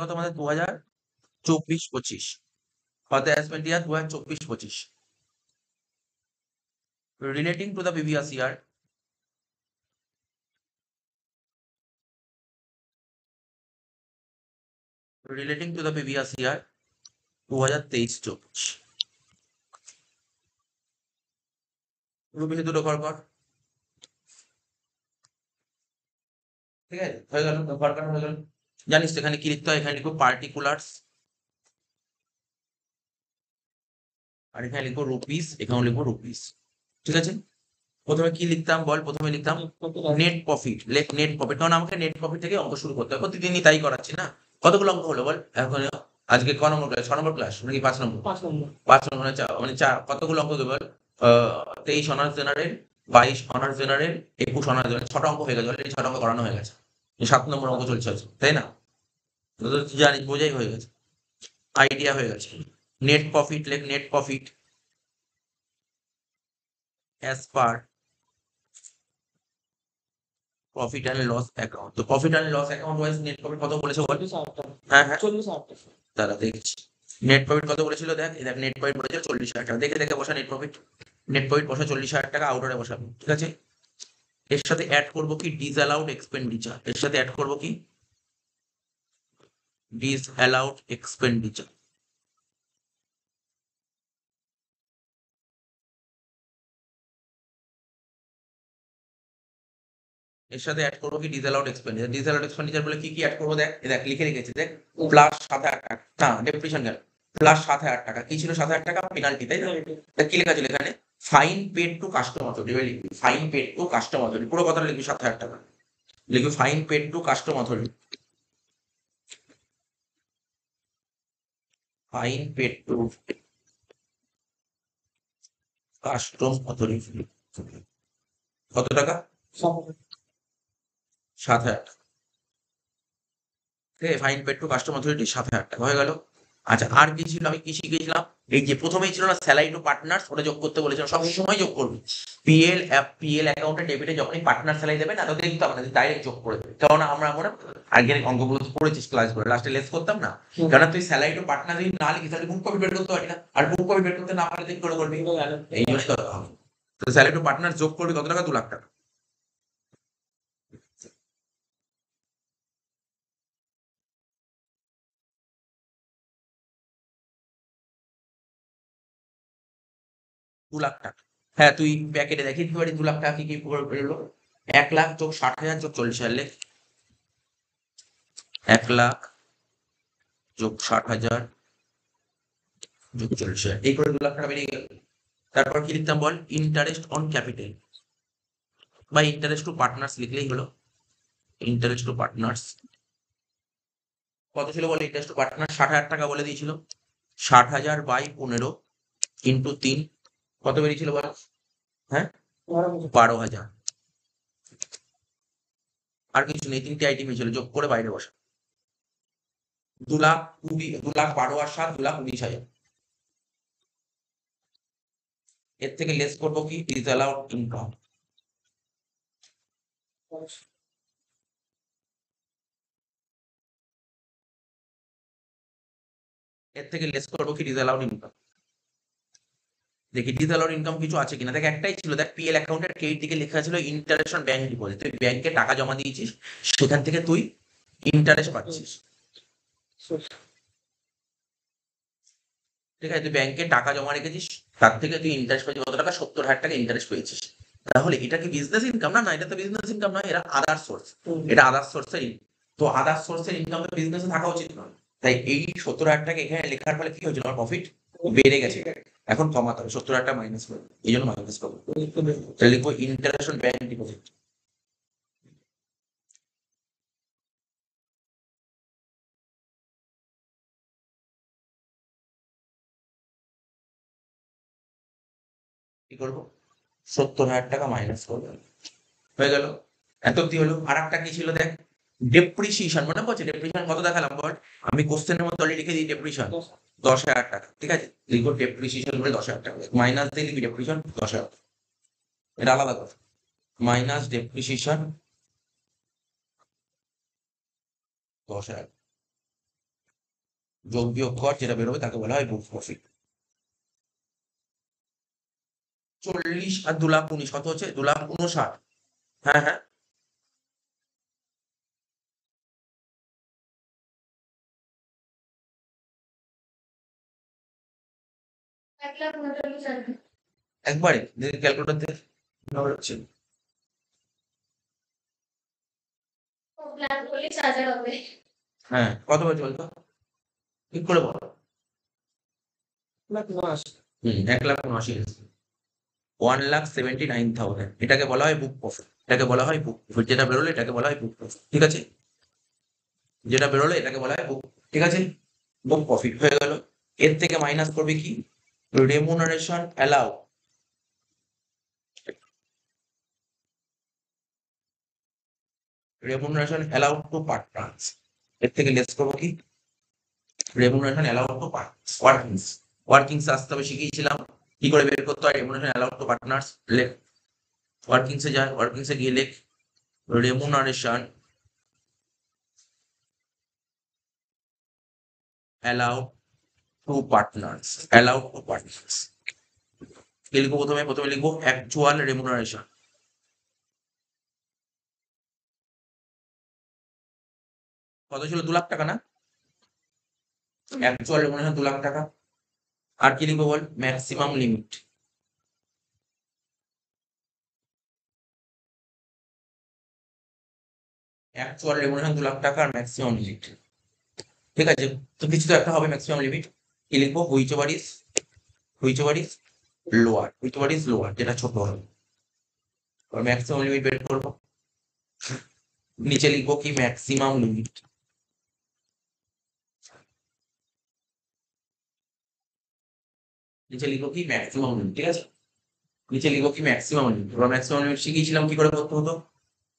কত আমাদের? 2024-25, for the assessment year 2024-25, relating to the previous year, relating to the previous year 2023-24, রুবিনে দুটো ঘর কর, ঠিক আছে, হয়ে গেল, ঘর করা হয়ে গেল। জানিস তো এখানে কি লিখতে হয়? এখানে লিখবো পার্টিকুলার্স, আর এখানে লিখবো রুপিস, এখানে লিখবো রুপিস, ঠিক আছে? প্রথমে কি লিখতাম বল? প্রথমে লিখতাম নেট প্রফিট, নেট প্রফিট, কারণ আমাকে নেট প্রফিট থেকে অঙ্ক শুরু করতে হবে, প্রতিদিনই তাই করাচ্ছি না। কতগুলো অঙ্ক হলো বল এখন? আজকে ক নম্বর ক্লাস? 6 নম্বর ক্লাস নাকি 5 নম্বর? 5 নম্বর, মানে চার, কতগুলো অঙ্ক দেবো বল? 23 honours general, 22 honours general, 21 honours general, 6টা অঙ্ক হয়ে গেছে, এই 6টা অঙ্ক করানো হয়ে গেছে, 7 নম্বর অঙ্ক চলছে আছে, তাই না? জানিস, বোঝাই হয়ে গেছে, আইডিয়া হয়ে গেছে। নেট প্রফিট লেখ, net profit as per profit and loss account, তো profit and loss account wise net profit কত বলেছে বল? হ্যাঁ, দাঁড়া দেখছি নেট প্রফিট কত বলেছিল, দেখ নেট প্রফিট বলেছিল 40,000 টাকা, দেখে বসা নেট প্রফিট বসা 40,000 টাকা, আউটারে বসাবো, ঠিক আছে? এর সাথে অ্যাড করব কি? ডিসঅ্যালাউড এক্সপেন্ডিচার, এর সাথে অ্যাড করব কি? ডিসঅ্যালাউড এক্সপেন্ডিচার, এর সাথে অ্যাড করবো কি? ডিসঅ্যালাউড এক্সপেন্ডিচার। ডিসঅ্যালাউড এক্সপেন্ডিচার বলে কি অ্যাড করবো? দেখ লিখে রেখেছি, দেখ প্লাস 7,000 টাকা, না ডেপ্রিসিয়েশন গেল, প্লাস 7,000 টাকা, কি ছিল? 7,000 টাকা পেনাল্টি, তাই না? কি লেখা ছিল এখানে? Fine paid to customer authority, লিখবি fine paid to customer authority, পুরো কথাটা লিখবি 7,000 টাকা, লিখবি fine paid to customer authority, fine paid to custom authority, কত টাকা? 7,000 টাকা, ঠিক আছে, fine paid to custom authority 7,000 টাকা হয়ে গেল। আচ্ছা, আর কি ছিল? আমি কি শিখেছিলাম? এই যে প্রথমেই ছিল না স্যালারি টু পার্টনার্স, ওটা যোগ করতে বলেছিলাম, সব সময় যোগ করবি, পিএল অ্যাকাউন্টে ডেবিটে যখনই পার্টনার স্যালারি দেবে না, তো দেখতে হবে না, ডাইরেক্ট যোগ করে দেবে, কারণ আমরা আগের অঙ্কগুলো তো পড়েছিস ক্লাস করে, লাস্টে লেস করতাম না, কারণ তুই স্যালারি টু পার্টনার যদি না লিখিস তাহলে বুক কপি বের করতে পারি না, আর বুক কপি বের করতে না পারলে তুই করে করবি, এই জন্য তো স্যালারি টু পার্টনার যোগ করবি কত টাকা? 2 লাখ টাকা। দু লাখ টাকা। হ্যাঁ, তুই প্যাকেটে দেখিয়ে দিতে পারিস 2 লাখ টাকা কি কি বেরোলো। 1 লাখ যোগ 60,000 যোগ 40,000 লেখ। 1 লাখ যোগ 60,000 যোগ 40,000, এই করে 2 লাখ টাকা বেরিয়ে গেল। তারপর কি লিখতাম বল? ইন্টারেস্ট অন ক্যাপিটাল বা ইন্টারেস্ট টু পার্টনার্স লিখলেই হলো। ইন্টারেস্ট টু পার্টনার্স কত ছিল বলে? ইন্টারেস্ট টু পার্টনার 60,000 টাকা বলে দিয়েছিল। 60,000 বাই 15 ইন্টু 3 কত বেরিয়েছিল বল? হ্যাঁ, 12,000। আর কিছু নেই, 3টে আইটেম ছিল, যোগ করে বাইরে বসা। 2,20,000, 2,12,000 আর 7, 2,19,000। এর থেকে লেস করবো কি? ডিসঅ্যালাউড ইনকাম। এর থেকে লেস করবো কি? ডিসঅ্যালাউড ইনকাম। দেখি ডিসঅ্যালাউড ইনকাম কিছু আছে কিনা। দেখ একটাই ছিল, দেখ পিএল অ্যাকাউন্টের ক্রেডিট দিকে লেখা ছিল ইন্টারেস্ট অন ব্যাংক ডিপোজিট। তুই ব্যাংকে টাকা জমা দিয়েছিস, সেখান থেকে তুই ইন্টারেস্ট পাচ্ছিস। ঠিক আছে, তুই ব্যাংকে টাকা জমা রেখেছিস, তার থেকে তুই ইন্টারেস্ট পেয়েছিস কত টাকা? 70,000 টাকা ইন্টারেস্ট পেয়েছিস। তাহলে এটা কি বিজনেস ইনকাম? না, না, এটা তো বিজনেস ইনকাম নয়, এটা আদার সোর্স। এটা আদার সোর্সের তো আদার সোর্সের ইনকাম তো বিজনেসে থাকা উচিত নয়। তাই এই 70,000 টাকা এখানে লেখার ফলে কি হয়েছিল? আমার প্রফিট বেড়ে গেছে। এখন কমাতে হবে, 70,000 টাকা মাইনাস করবো, এই জন্য মাইনাস করবো। তাহলে লিখবো ইন্টারেস্ট অন ব্যাংক ডিপোজিট। কি করবো? 70,000 টাকা মাইনাস করবো, হয়ে গেল। এত অব্দি হলো। আর একটা কি ছিল দেখ, ডেপ্রিসিয়েশন। মনে পড়ছে ডেপ্রিসিয়েশন কত দেখালাম বল? আমি কোশ্চেনের মধ্যে অলরেডি লিখে দিই ডেপ্রিসিয়েশন 10,000 টাকা। ঠিক আছে, লিখবো ডেপ্রিসিয়েশন করে 10,000 টাকা, মাইনাস দিয়ে লিখবি ডেপ্রিসিয়েশন 10,000। এটা আলাদা কথা। মাইনাস ডেপ্রিসিয়েশন 10,000, যোগ বিয়োগ কর, যেটা বেরোবে তাকে বলা হয় বুক প্রফিট। 40 আর 2,19,000 কত হচ্ছে? 2,59,000। হ্যাঁ, হ্যাঁ, একবারে ক্যালকুলেটর দিয়ে হচ্ছে। হ্যাঁ, কত বলছে বলতো? ঠিক করে বল। 1,79,000। 1,79,000, এটাকে বলা হয় বুক প্রফিট। এটাকে বলা হয় বুক প্রফিট, যেটা বেরোলো এটাকে বলা হয় বুক প্রফিট। ঠিক আছে, যেটা বেরোলো এটাকে বলা হয় বুক। ঠিক আছে, বুক প্রফিট হয়ে গেল। এর থেকে মাইনাস করবে কি? Remuneration allow. Remuneration allowed to partners. এর থেকে লেস করবো কি? Remuneration allowed to partners. Workings আসতে হবে, শিখিয়েছিলাম কি করে বের করতে হয় রেমুনারেশন অ্যালাউড টু পার্টনার্স। লেখ, ওয়ার্কিংসে যায়, ওয়ার্কিংসে গিয়ে লেখ remuneration allowed to partners, allowed to partners। কি লিখবো? প্রথমে লিখবো অ্যাকচুয়াল রেমুনারেশন। কত ছিল? 2,00,000 টাকা না? অ্যাকচুয়াল রেমুনারেশন 2,00,000 টাকা। আর কি লিখবো বল? Maximum limit. অ্যাকচুয়াল রেমুনারেশন 2,00,000 টাকা আর ম্যাক্সিমাম লিমিট। ঠিক আছে, তো কিছু তো একটা হবে ম্যাক্সিমাম লিমিট। কি লিখবো? হুইচ ওভার ইজ লোয়ার, যেটা ছোট হবে। ম্যাক্সিমাম লিমিট বের করবো। নিচে লিখবো কি? Maximum limit. নিচে লিখবো কি? Maximum limit. ঠিক আছে, নিচে লিখবো কি? Maximum limit. এবার ম্যাক্সিমাম লিমিট শিখিয়েছিলাম কি করে করতে হতো।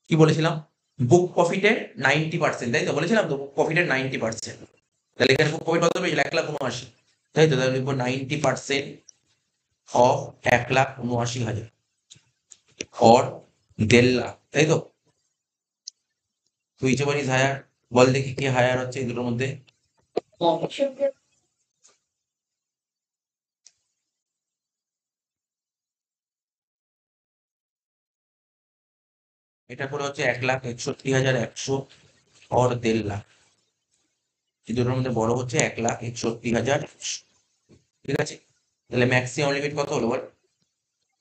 কি বলেছিলাম? বুক প্রফিটের 90%, তাই তো বলেছিলাম তো? বুক প্রফিটের 90%। তাহলে এখানে বুক প্রফিট কত পেয়েছিল? 1,79,000, তাই তো? তাহলে লিখবো 90% অফ 1,79,000 or 1,50,000, তাই তো? Whichever is higher? বল দেখি কি হায়ার হচ্ছে এই দুটোর মধ্যে। এটা করে হচ্ছে 1,61,100 और 1.5 লাখ। এই দুটোর মধ্যে বড় হচ্ছে 1,61,100। ঠিক আছে, তাহলে ম্যাক্সিমাম লিমিট কত হলো বল?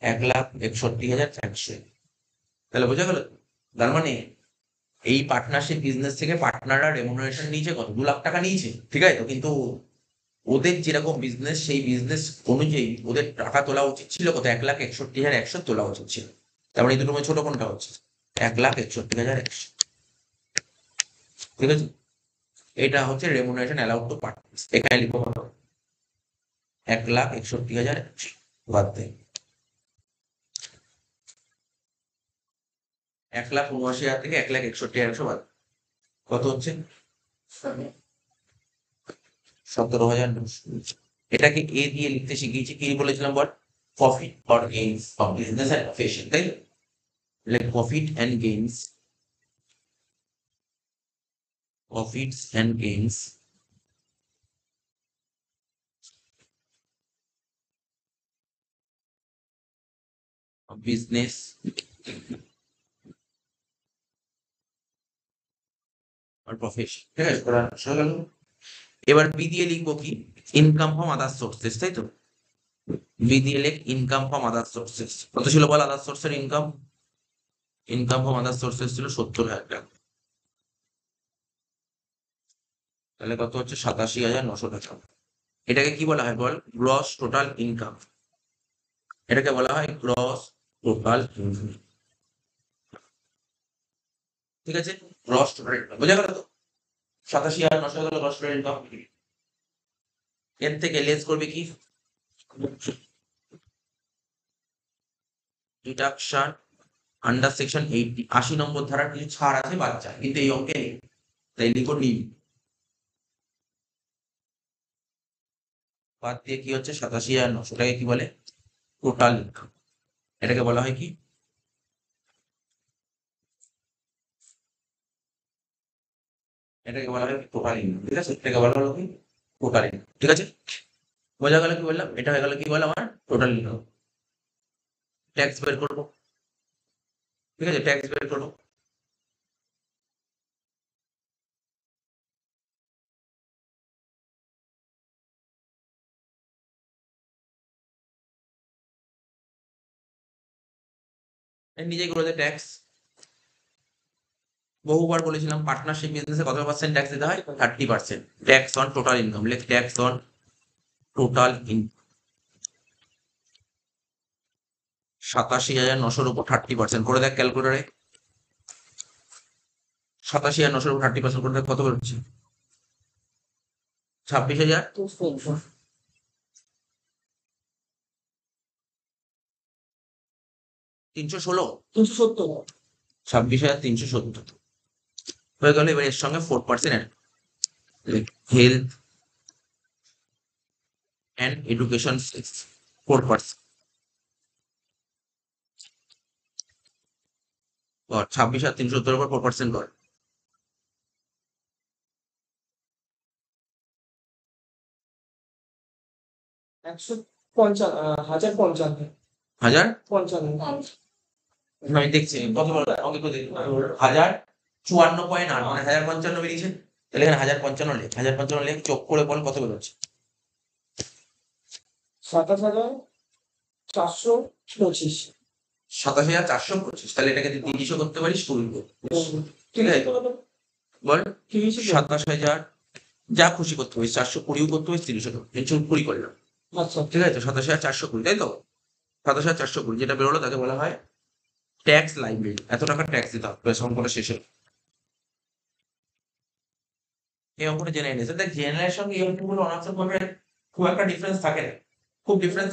1,61,400। তাহলে বোঝা গেল? তার মানে এই পার্টনারশিপ বিজনেস থেকে পার্টনাররা রেমুনারেশন নিয়েছে কত? 2 লাখ টাকা নিয়েছে, ঠিক আছে তো? কিন্তু ওদের যেরকম বিজনেস, সেই বিজনেস অনুযায়ী ওদের টাকা তোলা উচিত ছিল কত? 1,61,100 তোলা উচিত ছিল। তার মানে এই দুটোর মধ্যে ছোট কোনটা হচ্ছে? 1,61,100। ঠিক আছে, এটা হচ্ছে রেমুনারেশন অ্যালাউড টু পার্টনার্স। এখানে লিখবো কত? 1,61,100 বাদ দেয় 1,79,000 থেকে 1,61,100 বাদ, কত হচ্ছে? 17,900। এটাকে এ দিয়ে লিখতে শিখিয়েছি, কি বলেছিলাম বল? Profit or gains of business and profession, তাই তো? Profit and gains, profits and gains of business আর প্রফেশন। ঠিক আছে, সোজা গেল। এবার বি দিয়ে লিখবো কি? ইনকাম ফ্রম আদার সোর্সেস, তাই তো? বি দিয়ে লিখ ইনকাম ফ্রম আদার সোর্সেস। কত ছিল বল আদার সোর্সের income? Income from other sources ছিল 70,000 টাকা। তাহলে কত হচ্ছে? 87,900 টাকা। এটাকে কি বলা হয় বল? Gross total income. এটাকে বলা হয় গ্রস টোটাল ইনকাম। ঠিক আছে, গ্রস টোটাল ইনকাম বোঝা গেল তো? 87,900 হলো গ্রস টোটাল ইনকাম। এর থেকে লেস করবে কি? ডিডাকশন আন্ডার সেকশন 80, 80 নম্বর ধারার কিছু ছাড় আছে বাচ্চা, কিন্তু এই অঙ্কে নেই, তাই লিখো নীল। বাদ দিয়ে কি হচ্ছে? 87,900 টাকা কি বলে? Total income. এটাকে বলা হয় কি? এটাকে বলা হয় টোটাল ইনকাম। ঠিক আছে, এটাকে বলা হলো কি? Total income. ঠিক আছে, বোঝা গেল কি বললাম? এটা হয়ে গেল কি বললাম আমার? Total income. ট্যাক্স বের করবো। ঠিক আছে, ট্যাক্স বের করবো। নিজেই করে দেয় ট্যাক্স। বহুবার বলেছিলাম পার্টনারশিপ বিজনেসে কত পার্সেন্ট ট্যাক্স দিতে হয়? 30%। ট্যাক্স অন টোটাল ইনকাম, লেখ ট্যাক্স অন টোটাল ইনকাম। 87,900-র উপর 30% করে দেখ ক্যালকুলেটারে। 87,900-র উপর 30% করে দেখ কত বেরোচ্ছে? 26,316। 26,370 হয়ে গেল। এবার এর সঙ্গে 4% হেলথ অ্যান্ড এডুকেশন 4%। 26,370-র উপর 4% কর। 1,055 আমি দেখছি কত বড় অঙ্ক করে দেখি। 1,054.8 মানে 1,055 বেরিয়েছে। তাহলে এখানে 1,055 লেখ, 1,055 লেখ, চোখ করে বল কত বেরোচ্ছে? 27,425। তাহলে এটাকে তুই 300 করতে পারিস, 20 করে। ঠিক আছে, বল 27,000, যা খুশি করতে পারিস, 420 করতে পারিস, 300 20 করলাম। আচ্ছা, ঠিক আছে, 27,420, তাই তো? 27,420 যেটা বেরোলো তাকে বলা হয় ট্যাক্স লাইবিলিটি। এত টাকা ট্যাক্স দিতে হবে অঙ্কটা শেষে। এই অঙ্কটা জেনে নিয়েছে। দেখ জেনারেলের সঙ্গে এই অঙ্কগুলো অনার্সের মধ্যে খুব একটা ডিফারেন্স থাকে না, খুব ডিফারেন্স